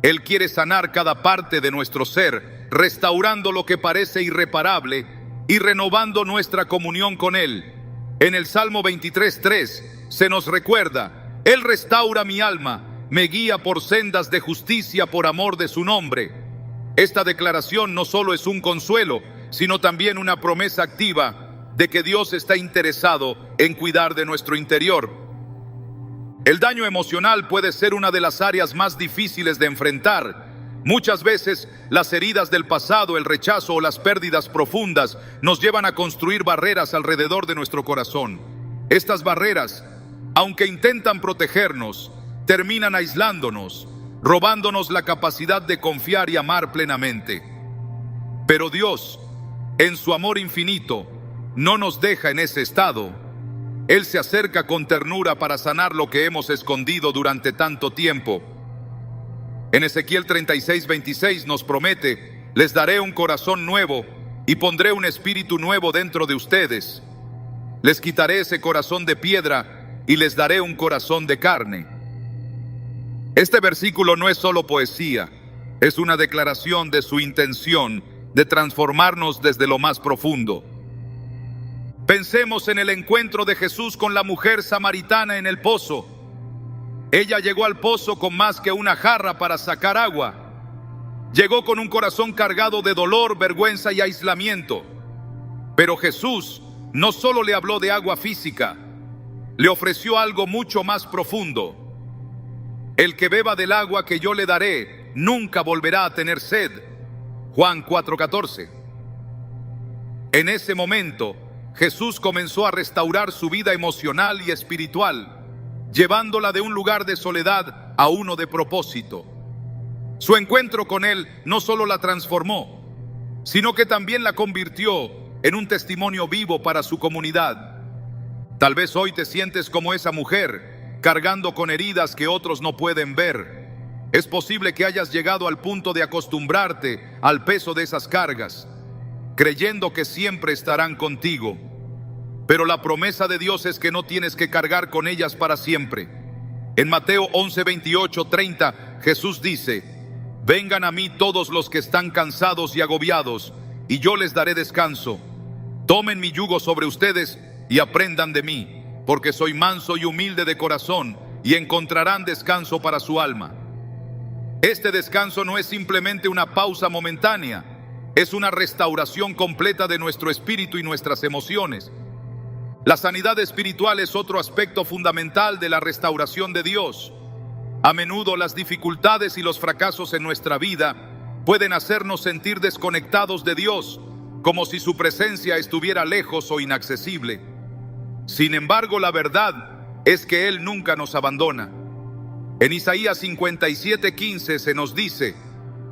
Él quiere sanar cada parte de nuestro ser, restaurando lo que parece irreparable y renovando nuestra comunión con Él. En el Salmo 23:3 se nos recuerda: Él restaura mi alma, me guía por sendas de justicia por amor de su nombre. Esta declaración no solo es un consuelo, sino también una promesa activa de que Dios está interesado en cuidar de nuestro interior. El daño emocional puede ser una de las áreas más difíciles de enfrentar. Muchas veces las heridas del pasado, el rechazo o las pérdidas profundas nos llevan a construir barreras alrededor de nuestro corazón. Estas barreras, aunque intentan protegernos, terminan aislándonos, robándonos la capacidad de confiar y amar plenamente. Pero Dios, en su amor infinito, no nos deja en ese estado. Él se acerca con ternura para sanar lo que hemos escondido durante tanto tiempo. En Ezequiel 36:26 nos promete: les daré un corazón nuevo y pondré un espíritu nuevo dentro de ustedes. Les quitaré ese corazón de piedra y les daré un corazón de carne. Este versículo no es solo poesía, es una declaración de su intención de transformarnos desde lo más profundo. Pensemos en el encuentro de Jesús con la mujer samaritana en el pozo. Ella llegó al pozo con más que una jarra para sacar agua. Llegó con un corazón cargado de dolor, vergüenza y aislamiento. Pero Jesús no solo le habló de agua física, le ofreció algo mucho más profundo. El que beba del agua que yo le daré nunca volverá a tener sed. Juan 4:14. En ese momento, Jesús comenzó a restaurar su vida emocional y espiritual, llevándola de un lugar de soledad a uno de propósito. Su encuentro con Él no solo la transformó, sino que también la convirtió en un testimonio vivo para su comunidad. Tal vez hoy te sientes como esa mujer, cargando con heridas que otros no pueden ver. Es posible que hayas llegado al punto de acostumbrarte al peso de esas cargas, creyendo que siempre estarán contigo. Pero la promesa de Dios es que no tienes que cargar con ellas para siempre. En Mateo 11:28-30, Jesús dice: vengan a mí todos los que están cansados y agobiados, y yo les daré descanso. Tomen mi yugo sobre ustedes y aprendan de mí, porque soy manso y humilde de corazón, y encontrarán descanso para su alma. Este descanso no es simplemente una pausa momentánea, es una restauración completa de nuestro espíritu y nuestras emociones. La sanidad espiritual es otro aspecto fundamental de la restauración de Dios. A menudo las dificultades y los fracasos en nuestra vida pueden hacernos sentir desconectados de Dios, como si su presencia estuviera lejos o inaccesible. Sin embargo, la verdad es que Él nunca nos abandona. En Isaías 57:15 se nos dice: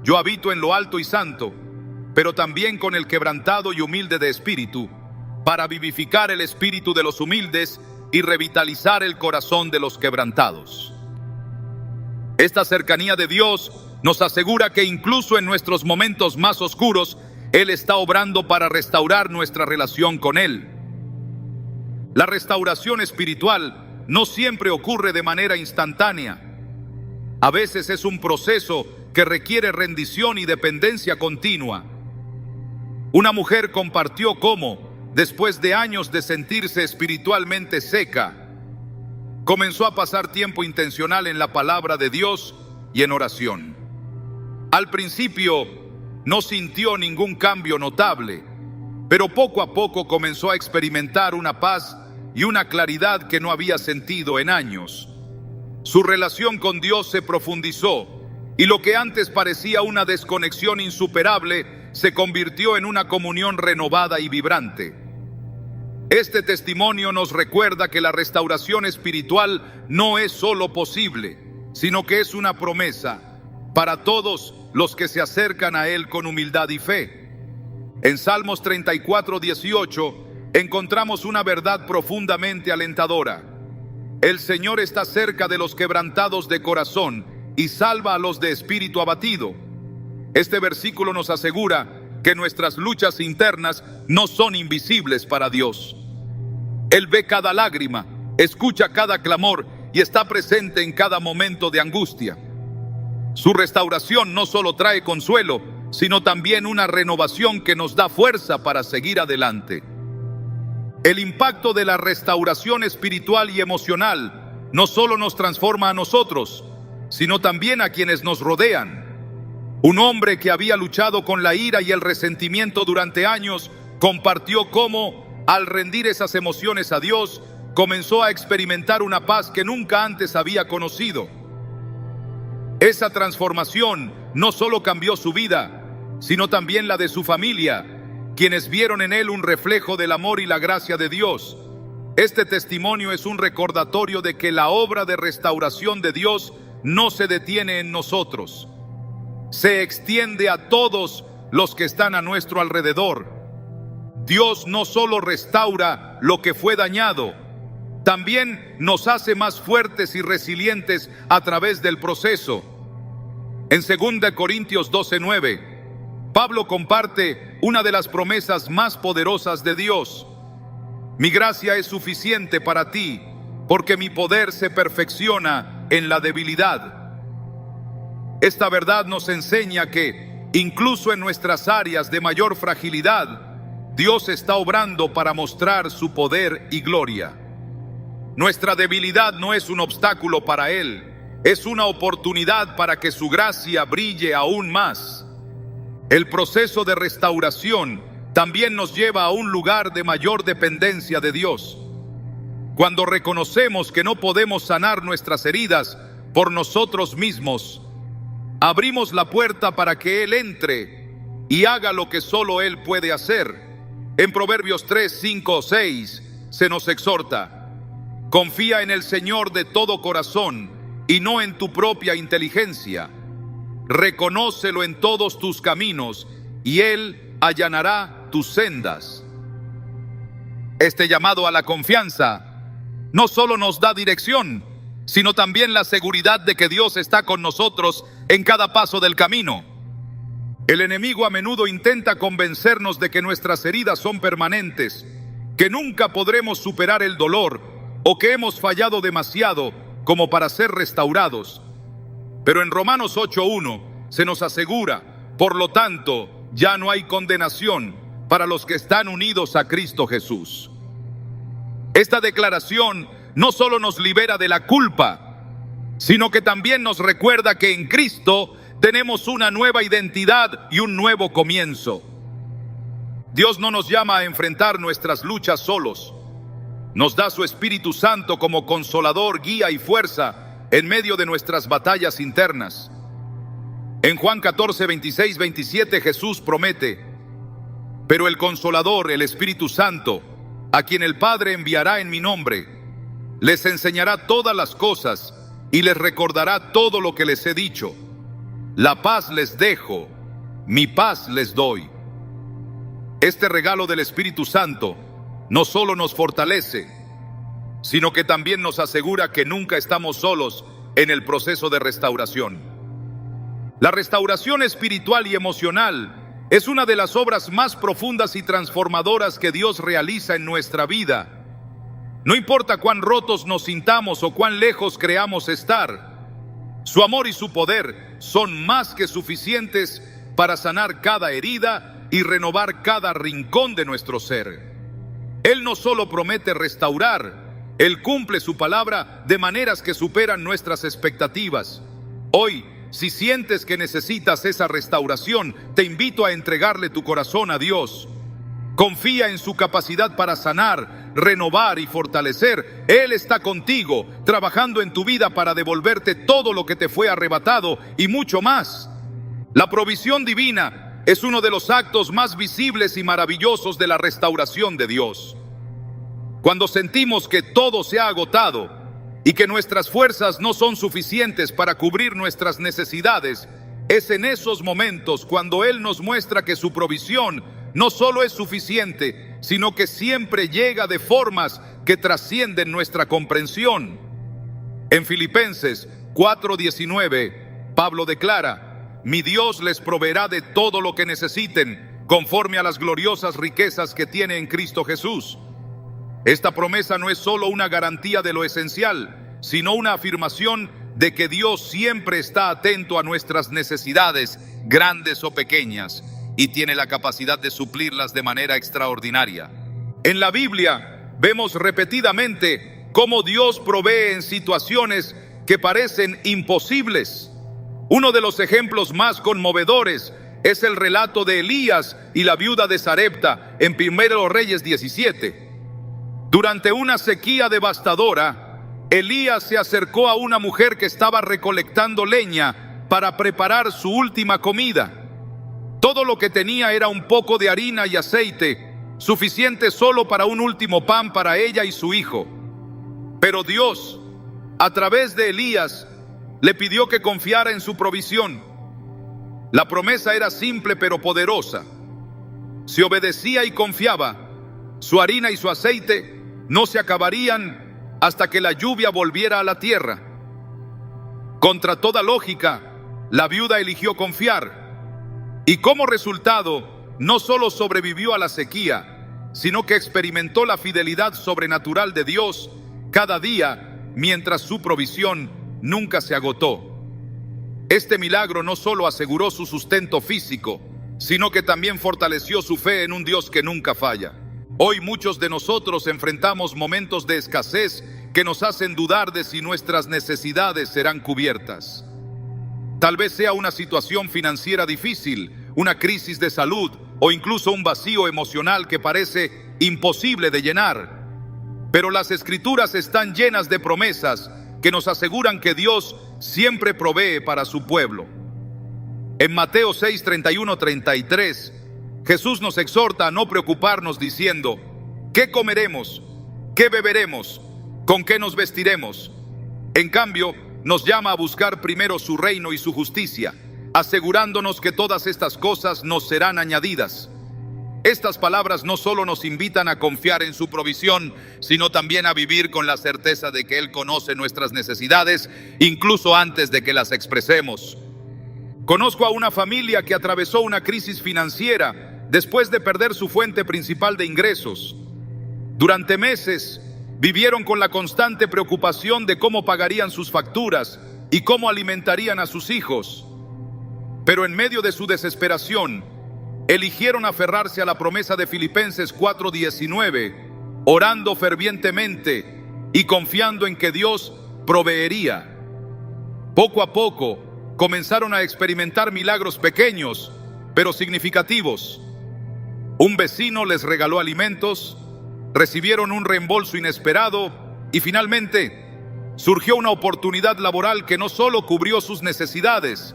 yo habito en lo alto y santo, pero también con el quebrantado y humilde de espíritu, para vivificar el espíritu de los humildes y revitalizar el corazón de los quebrantados. Esta cercanía de Dios nos asegura que incluso en nuestros momentos más oscuros, Él está obrando para restaurar nuestra relación con Él. La restauración espiritual no siempre ocurre de manera instantánea. A veces es un proceso que requiere rendición y dependencia continua. Una mujer compartió cómo, después de años de sentirse espiritualmente seca, comenzó a pasar tiempo intencional en la palabra de Dios y en oración. Al principio no sintió ningún cambio notable, pero poco a poco comenzó a experimentar una paz y una claridad que no había sentido en años. Su relación con Dios se profundizó, y lo que antes parecía una desconexión insuperable se convirtió en una comunión renovada y vibrante. Este testimonio nos recuerda que la restauración espiritual no es solo posible, sino que es una promesa para todos los que se acercan a Él con humildad y fe. En Salmos 34:18 encontramos una verdad profundamente alentadora. El Señor está cerca de los quebrantados de corazón y salva a los de espíritu abatido. Este versículo nos asegura que nuestras luchas internas no son invisibles para Dios. Él ve cada lágrima, escucha cada clamor y está presente en cada momento de angustia. Su restauración no solo trae consuelo, sino también una renovación que nos da fuerza para seguir adelante. El impacto de la restauración espiritual y emocional no solo nos transforma a nosotros, sino también a quienes nos rodean. Un hombre que había luchado con la ira y el resentimiento durante años compartió cómo, al rendir esas emociones a Dios, comenzó a experimentar una paz que nunca antes había conocido. Esa transformación no solo cambió su vida, sino también la de su familia, quienes vieron en él un reflejo del amor y la gracia de Dios. Este testimonio es un recordatorio de que la obra de restauración de Dios no se detiene en nosotros. Se extiende a todos los que están a nuestro alrededor. Dios no solo restaura lo que fue dañado, también nos hace más fuertes y resilientes a través del proceso. En 2 Corintios 12:9, Pablo comparte una de las promesas más poderosas de Dios. Mi gracia es suficiente para ti, porque mi poder se perfecciona en la debilidad. Esta verdad nos enseña que, incluso en nuestras áreas de mayor fragilidad, Dios está obrando para mostrar su poder y gloria. Nuestra debilidad no es un obstáculo para Él, es una oportunidad para que su gracia brille aún más. El proceso de restauración también nos lleva a un lugar de mayor dependencia de Dios. Cuando reconocemos que no podemos sanar nuestras heridas por nosotros mismos, abrimos la puerta para que Él entre y haga lo que solo Él puede hacer. En Proverbios 3, 5, 6 se nos exhorta: confía en el Señor de todo corazón y no en tu propia inteligencia. Reconócelo en todos tus caminos y Él allanará tus sendas. Este llamado a la confianza no solo nos da dirección, sino también la seguridad de que Dios está con nosotros en cada paso del camino. El enemigo a menudo intenta convencernos de que nuestras heridas son permanentes, que nunca podremos superar el dolor o que hemos fallado demasiado como para ser restaurados. Pero en Romanos 8:1 se nos asegura: por lo tanto, ya no hay condenación para los que están unidos a Cristo Jesús. Esta declaración no solo nos libera de la culpa, sino que también nos recuerda que en Cristo tenemos una nueva identidad y un nuevo comienzo. Dios no nos llama a enfrentar nuestras luchas solos. Nos da su Espíritu Santo como consolador, guía y fuerza en medio de nuestras batallas internas. En Juan 14, 26, 27 Jesús promete: pero el Consolador, el Espíritu Santo, a quien el Padre enviará en mi nombre, les enseñará todas las cosas y les recordará todo lo que les he dicho. La paz les dejo, mi paz les doy. Este regalo del Espíritu Santo no solo nos fortalece, sino que también nos asegura que nunca estamos solos en el proceso de restauración. La restauración espiritual y emocional es una de las obras más profundas y transformadoras que Dios realiza en nuestra vida. No importa cuán rotos nos sintamos o cuán lejos creamos estar, su amor y su poder son más que suficientes para sanar cada herida y renovar cada rincón de nuestro ser. Él no solo promete restaurar, Él cumple su palabra de maneras que superan nuestras expectativas. Hoy, si sientes que necesitas esa restauración, te invito a entregarle tu corazón a Dios. Confía en su capacidad para sanar, renovar y fortalecer. Él está contigo, trabajando en tu vida para devolverte todo lo que te fue arrebatado y mucho más. La provisión divina es uno de los actos más visibles y maravillosos de la restauración de Dios. Cuando sentimos que todo se ha agotado y que nuestras fuerzas no son suficientes para cubrir nuestras necesidades, es en esos momentos cuando Él nos muestra que su provisión no solo es suficiente, sino que siempre llega de formas que trascienden nuestra comprensión. En Filipenses 4:19, Pablo declara: mi Dios les proveerá de todo lo que necesiten, conforme a las gloriosas riquezas que tiene en Cristo Jesús. Esta promesa no es solo una garantía de lo esencial, sino una afirmación de que Dios siempre está atento a nuestras necesidades, grandes o pequeñas, y tiene la capacidad de suplirlas de manera extraordinaria. En la Biblia vemos repetidamente cómo Dios provee en situaciones que parecen imposibles. Uno de los ejemplos más conmovedores es el relato de Elías y la viuda de Sarepta en 1 Reyes 17. Durante una sequía devastadora, Elías se acercó a una mujer que estaba recolectando leña para preparar su última comida. Todo lo que tenía era un poco de harina y aceite, suficiente solo para un último pan para ella y su hijo. Pero Dios, a través de Elías, le pidió que confiara en su provisión. La promesa era simple pero poderosa. Si obedecía y confiaba, su harina y su aceite no se acabarían hasta que la lluvia volviera a la tierra. Contra toda lógica, la viuda eligió confiar. Y como resultado, no solo sobrevivió a la sequía, sino que experimentó la fidelidad sobrenatural de Dios cada día, mientras su provisión nunca se agotó. Este milagro no solo aseguró su sustento físico, sino que también fortaleció su fe en un Dios que nunca falla. Hoy muchos de nosotros enfrentamos momentos de escasez que nos hacen dudar de si nuestras necesidades serán cubiertas. Tal vez sea una situación financiera difícil, una crisis de salud o incluso un vacío emocional que parece imposible de llenar. Pero las Escrituras están llenas de promesas que nos aseguran que Dios siempre provee para su pueblo. En Mateo 6, 31, 33, Jesús nos exhorta a no preocuparnos diciendo: ¿qué comeremos? ¿Qué beberemos? ¿Con qué nos vestiremos? En cambio, nos llama a buscar primero su reino y su justicia, asegurándonos que todas estas cosas nos serán añadidas. Estas palabras no solo nos invitan a confiar en su provisión, sino también a vivir con la certeza de que Él conoce nuestras necesidades, incluso antes de que las expresemos. Conozco a una familia que atravesó una crisis financiera después de perder su fuente principal de ingresos. Durante meses, vivieron con la constante preocupación de cómo pagarían sus facturas y cómo alimentarían a sus hijos. Pero en medio de su desesperación, eligieron aferrarse a la promesa de Filipenses 4:19, orando fervientemente y confiando en que Dios proveería. Poco a poco comenzaron a experimentar milagros pequeños, pero significativos. Un vecino les regaló alimentos, recibieron un reembolso inesperado y finalmente surgió una oportunidad laboral que no solo cubrió sus necesidades,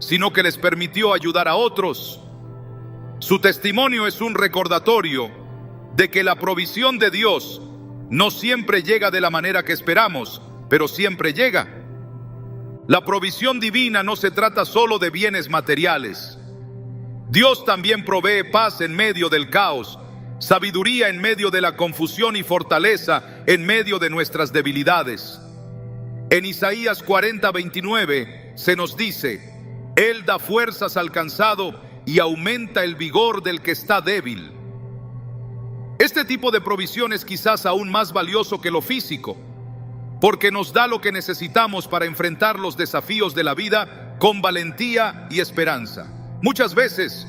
sino que les permitió ayudar a otros. Su testimonio es un recordatorio de que la provisión de Dios no siempre llega de la manera que esperamos, pero siempre llega. La provisión divina no se trata solo de bienes materiales. Dios también provee paz en medio del caos, sabiduría en medio de la confusión y fortaleza en medio de nuestras debilidades. En Isaías 40:29 se nos dice: Él da fuerzas al cansado y aumenta el vigor del que está débil. Este tipo de provisión es quizás aún más valioso que lo físico, porque nos da lo que necesitamos para enfrentar los desafíos de la vida con valentía y esperanza. Muchas veces,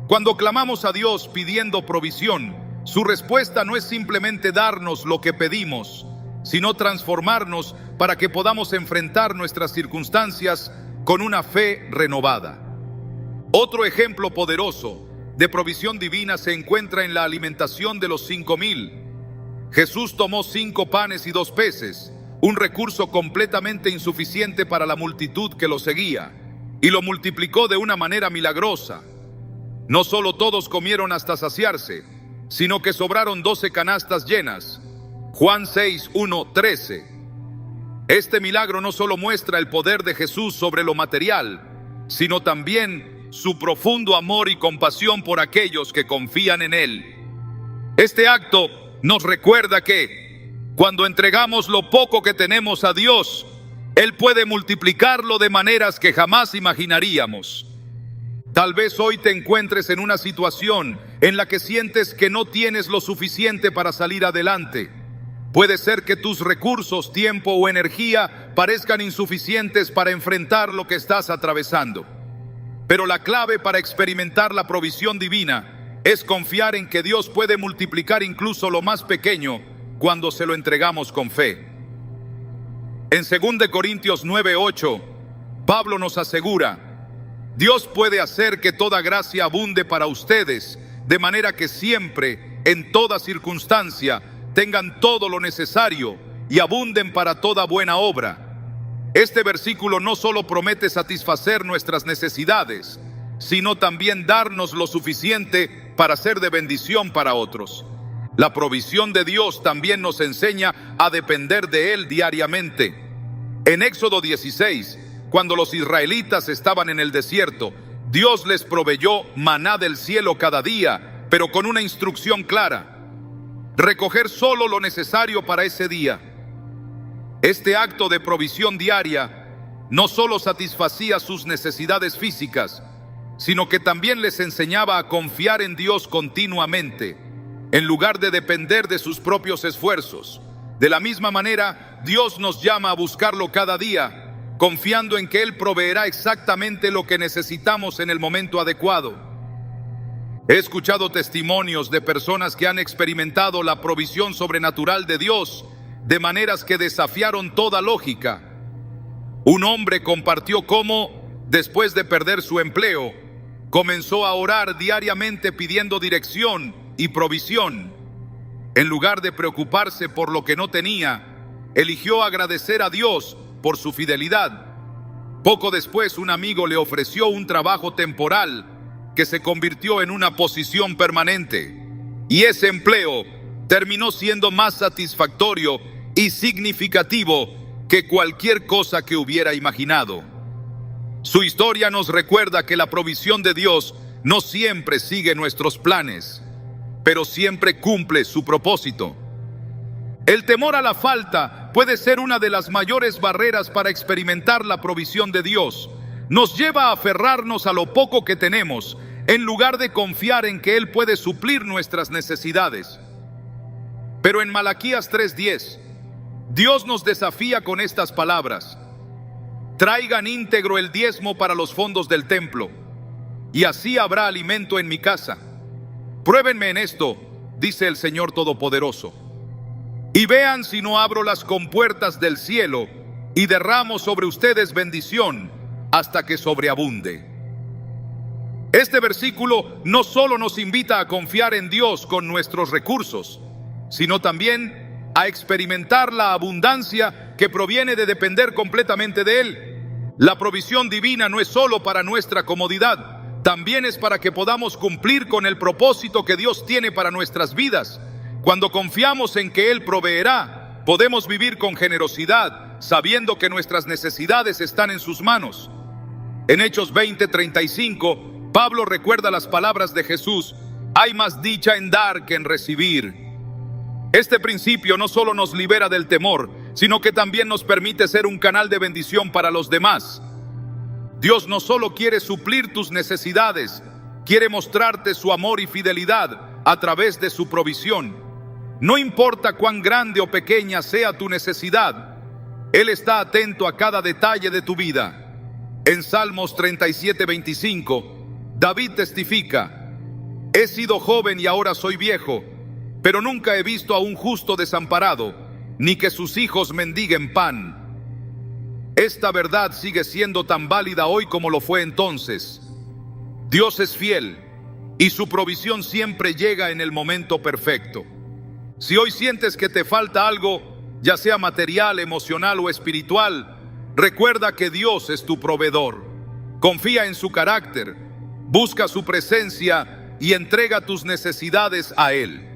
cuando clamamos a Dios pidiendo provisión, su respuesta no es simplemente darnos lo que pedimos, sino transformarnos para que podamos enfrentar nuestras circunstancias con una fe renovada. Otro ejemplo poderoso de provisión divina se encuentra en la alimentación de los 5,000. Jesús tomó 5 panes y 2 peces, un recurso completamente insuficiente para la multitud que lo seguía, y lo multiplicó de una manera milagrosa. No solo todos comieron hasta saciarse, sino que sobraron 12 canastas llenas. Juan 6, 1, 13. Este milagro no solo muestra el poder de Jesús sobre lo material, sino también su profundo amor y compasión por aquellos que confían en Él. Este acto nos recuerda que cuando entregamos lo poco que tenemos a Dios, Él puede multiplicarlo de maneras que jamás imaginaríamos. Tal vez hoy te encuentres en una situación en la que sientes que no tienes lo suficiente para salir adelante. Puede ser que tus recursos, tiempo o energía parezcan insuficientes para enfrentar lo que estás atravesando. Pero la clave para experimentar la provisión divina es confiar en que Dios puede multiplicar incluso lo más pequeño cuando se lo entregamos con fe. En 2 Corintios 9:8, Pablo nos asegura: Dios puede hacer que toda gracia abunde para ustedes, de manera que siempre, en toda circunstancia, tengan todo lo necesario y abunden para toda buena obra. Este versículo no solo promete satisfacer nuestras necesidades, sino también darnos lo suficiente para ser de bendición para otros. La provisión de Dios también nos enseña a depender de Él diariamente. En Éxodo 16, cuando los israelitas estaban en el desierto, Dios les proveyó maná del cielo cada día, pero con una instrucción clara: recoger solo lo necesario para ese día. Este acto de provisión diaria no solo satisfacía sus necesidades físicas, sino que también les enseñaba a confiar en Dios continuamente, en lugar de depender de sus propios esfuerzos. De la misma manera, Dios nos llama a buscarlo cada día, confiando en que Él proveerá exactamente lo que necesitamos en el momento adecuado. He escuchado testimonios de personas que han experimentado la provisión sobrenatural de Dios de maneras que desafiaron toda lógica. Un hombre compartió cómo, después de perder su empleo, comenzó a orar diariamente pidiendo dirección y provisión. En lugar de preocuparse por lo que no tenía, eligió agradecer a Dios por su fidelidad. Poco después, un amigo le ofreció un trabajo temporal que se convirtió en una posición permanente, y ese empleo terminó siendo más satisfactorio y significativo que cualquier cosa que hubiera imaginado. Su historia nos recuerda que la provisión de Dios no siempre sigue nuestros planes, pero siempre cumple su propósito. El temor a la falta puede ser una de las mayores barreras para experimentar la provisión de Dios. Nos lleva a aferrarnos a lo poco que tenemos, en lugar de confiar en que Él puede suplir nuestras necesidades. Pero en Malaquías 3:10, Dios nos desafía con estas palabras: traigan íntegro el diezmo para los fondos del templo, y así habrá alimento en mi casa. Pruébenme en esto, dice el Señor Todopoderoso, y vean si no abro las compuertas del cielo y derramo sobre ustedes bendición hasta que sobreabunde. Este versículo no solo nos invita a confiar en Dios con nuestros recursos, sino también a experimentar la abundancia que proviene de depender completamente de Él. La provisión divina no es solo para nuestra comodidad, también es para que podamos cumplir con el propósito que Dios tiene para nuestras vidas. Cuando confiamos en que Él proveerá, podemos vivir con generosidad, sabiendo que nuestras necesidades están en sus manos. En Hechos 20:35, Pablo recuerda las palabras de Jesús: hay más dicha en dar que en recibir. Este principio no solo nos libera del temor, sino que también nos permite ser un canal de bendición para los demás. Dios no solo quiere suplir tus necesidades, quiere mostrarte su amor y fidelidad a través de su provisión. No importa cuán grande o pequeña sea tu necesidad, Él está atento a cada detalle de tu vida. En Salmos 37:25, David testifica: he sido joven y ahora soy viejo, pero nunca he visto a un justo desamparado, ni que sus hijos mendiguen pan. Esta verdad sigue siendo tan válida hoy como lo fue entonces. Dios es fiel y su provisión siempre llega en el momento perfecto. Si hoy sientes que te falta algo, ya sea material, emocional o espiritual, recuerda que Dios es tu proveedor. Confía en su carácter, busca su presencia y entrega tus necesidades a Él.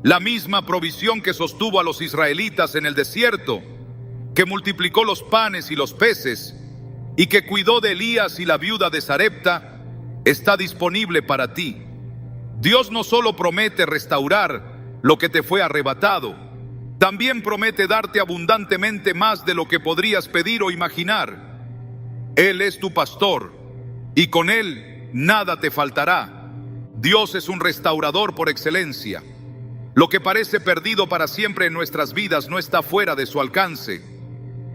La misma provisión que sostuvo a los israelitas en el desierto, que multiplicó los panes y los peces, y que cuidó de Elías y la viuda de Sarepta, está disponible para ti. Dios no solo promete restaurar lo que te fue arrebatado, también promete darte abundantemente más de lo que podrías pedir o imaginar. Él es tu pastor, y con Él nada te faltará. Dios es un restaurador por excelencia. Lo que parece perdido para siempre en nuestras vidas no está fuera de su alcance.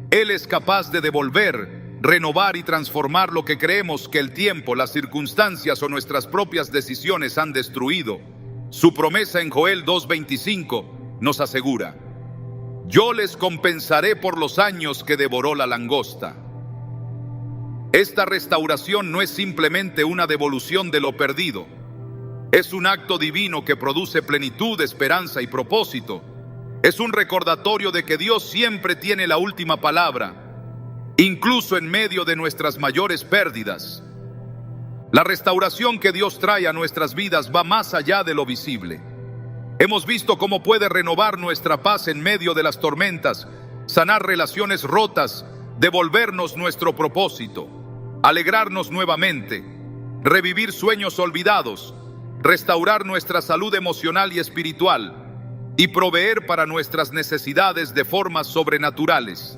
Él es capaz de devolver, renovar y transformar lo que creemos que el tiempo, las circunstancias o nuestras propias decisiones han destruido. Su promesa en Joel 2:25 nos asegura: yo les compensaré por los años que devoró la langosta. Esta restauración no es simplemente una devolución de lo perdido. Es un acto divino que produce plenitud, esperanza y propósito. Es un recordatorio de que Dios siempre tiene la última palabra, incluso en medio de nuestras mayores pérdidas. La restauración que Dios trae a nuestras vidas va más allá de lo visible. Hemos visto cómo puede renovar nuestra paz en medio de las tormentas, sanar relaciones rotas, devolvernos nuestro propósito, alegrarnos nuevamente, revivir sueños olvidados, restaurar nuestra salud emocional y espiritual, y proveer para nuestras necesidades de formas sobrenaturales.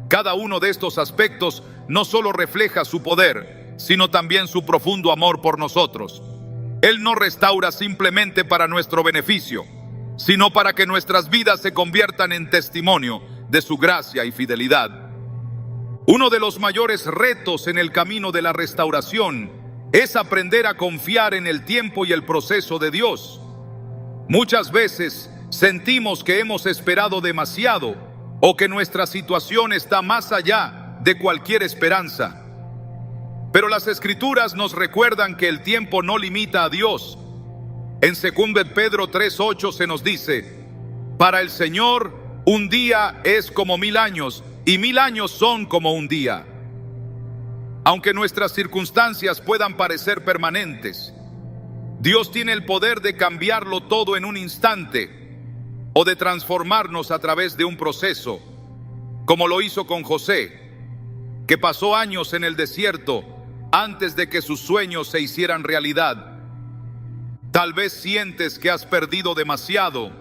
Cada uno de estos aspectos no solo refleja su poder, sino también su profundo amor por nosotros. Él no restaura simplemente para nuestro beneficio, sino para que nuestras vidas se conviertan en testimonio de su gracia y fidelidad. Uno de los mayores retos en el camino de la restauración es aprender a confiar en el tiempo y el proceso de Dios. Muchas veces sentimos que hemos esperado demasiado o que nuestra situación está más allá de cualquier esperanza. Pero las Escrituras nos recuerdan que el tiempo no limita a Dios. En 2 Pedro 3:8 se nos dice: para el Señor un día es como 1000 años y 1000 años son como un día. Aunque nuestras circunstancias puedan parecer permanentes, Dios tiene el poder de cambiarlo todo en un instante o de transformarnos a través de un proceso, como lo hizo con José, que pasó años en el desierto antes de que sus sueños se hicieran realidad. Tal vez sientes que has perdido demasiado,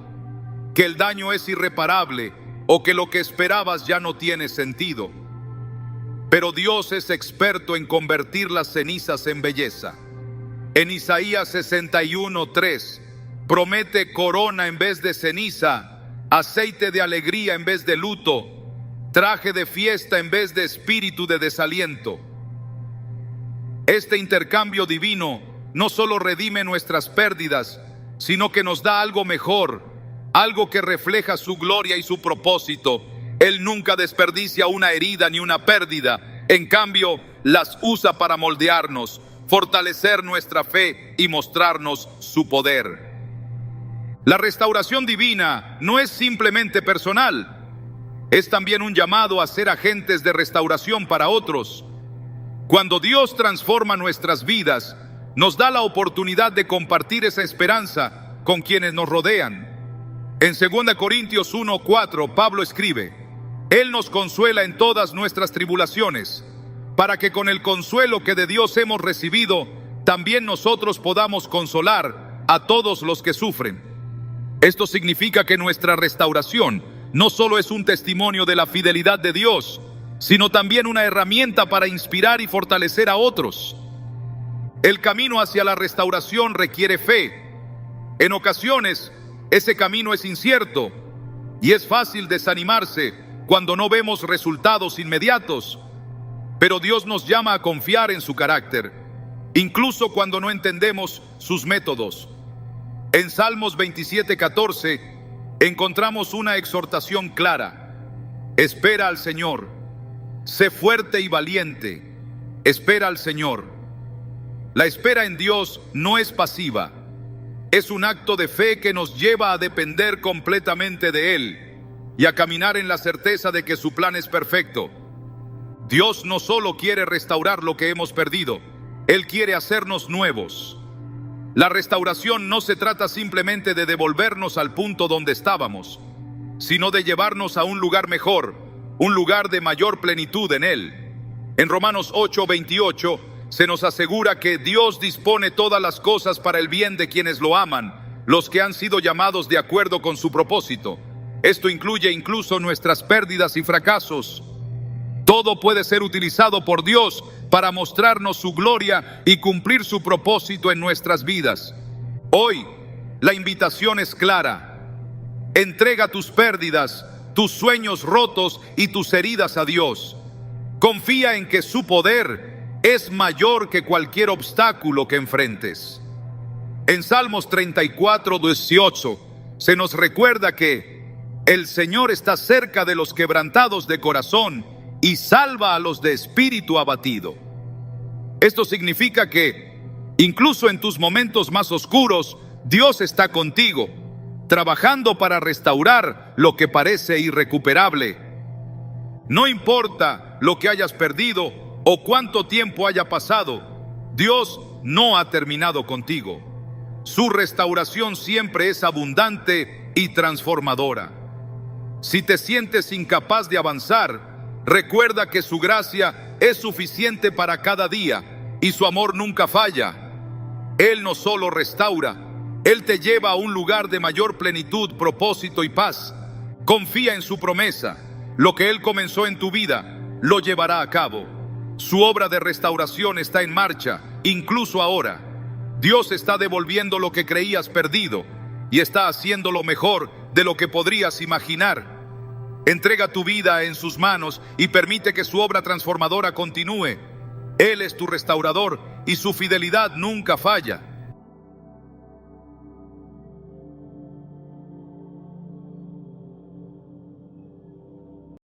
que el daño es irreparable o que lo que esperabas ya no tiene sentido. Pero Dios es experto en convertir las cenizas en belleza. En Isaías 61:3 promete corona en vez de ceniza, aceite de alegría en vez de luto, traje de fiesta en vez de espíritu de desaliento. Este intercambio divino no solo redime nuestras pérdidas, sino que nos da algo mejor, algo que refleja su gloria y su propósito. Él nunca desperdicia una herida ni una pérdida. En cambio, las usa para moldearnos, fortalecer nuestra fe y mostrarnos su poder. La restauración divina no es simplemente personal, es también un llamado a ser agentes de restauración para otros. Cuando Dios transforma nuestras vidas, nos da la oportunidad de compartir esa esperanza con quienes nos rodean. En 2 Corintios 1:4, Pablo escribe: Él nos consuela en todas nuestras tribulaciones, para que con el consuelo que de Dios hemos recibido, también nosotros podamos consolar a todos los que sufren. Esto significa que nuestra restauración no solo es un testimonio de la fidelidad de Dios, sino también una herramienta para inspirar y fortalecer a otros. El camino hacia la restauración requiere fe. En ocasiones, ese camino es incierto y es fácil desanimarse cuando no vemos resultados inmediatos. Pero Dios nos llama a confiar en su carácter, incluso cuando no entendemos sus métodos. En Salmos 27:14 encontramos una exhortación clara: espera al Señor, sé fuerte y valiente, espera al Señor. La espera en Dios no es pasiva, es un acto de fe que nos lleva a depender completamente de Él y a caminar en la certeza de que su plan es perfecto. Dios no solo quiere restaurar lo que hemos perdido, Él quiere hacernos nuevos. La restauración no se trata simplemente de devolvernos al punto donde estábamos, sino de llevarnos a un lugar mejor, un lugar de mayor plenitud en Él. En Romanos 8:28 se nos asegura que Dios dispone todas las cosas para el bien de quienes lo aman, los que han sido llamados de acuerdo con su propósito. Esto incluye incluso nuestras pérdidas y fracasos. Todo puede ser utilizado por Dios para mostrarnos su gloria y cumplir su propósito en nuestras vidas. Hoy, la invitación es clara: entrega tus pérdidas, tus sueños rotos y tus heridas a Dios. Confía en que su poder es mayor que cualquier obstáculo que enfrentes. En Salmos 34:18 se nos recuerda que el Señor está cerca de los quebrantados de corazón y salva a los de espíritu abatido. Esto significa que, incluso en tus momentos más oscuros, Dios está contigo, trabajando para restaurar lo que parece irrecuperable. No importa lo que hayas perdido o cuánto tiempo haya pasado, Dios no ha terminado contigo. Su restauración siempre es abundante y transformadora. Si te sientes incapaz de avanzar, recuerda que su gracia es suficiente para cada día y su amor nunca falla. Él no solo restaura, Él te lleva a un lugar de mayor plenitud, propósito y paz. Confía en su promesa. Lo que Él comenzó en tu vida, lo llevará a cabo. Su obra de restauración está en marcha, incluso ahora. Dios está devolviendo lo que creías perdido y está haciendo lo mejor de lo que podrías imaginar. Entrega tu vida en sus manos y permite que su obra transformadora continúe. Él es tu restaurador y su fidelidad nunca falla.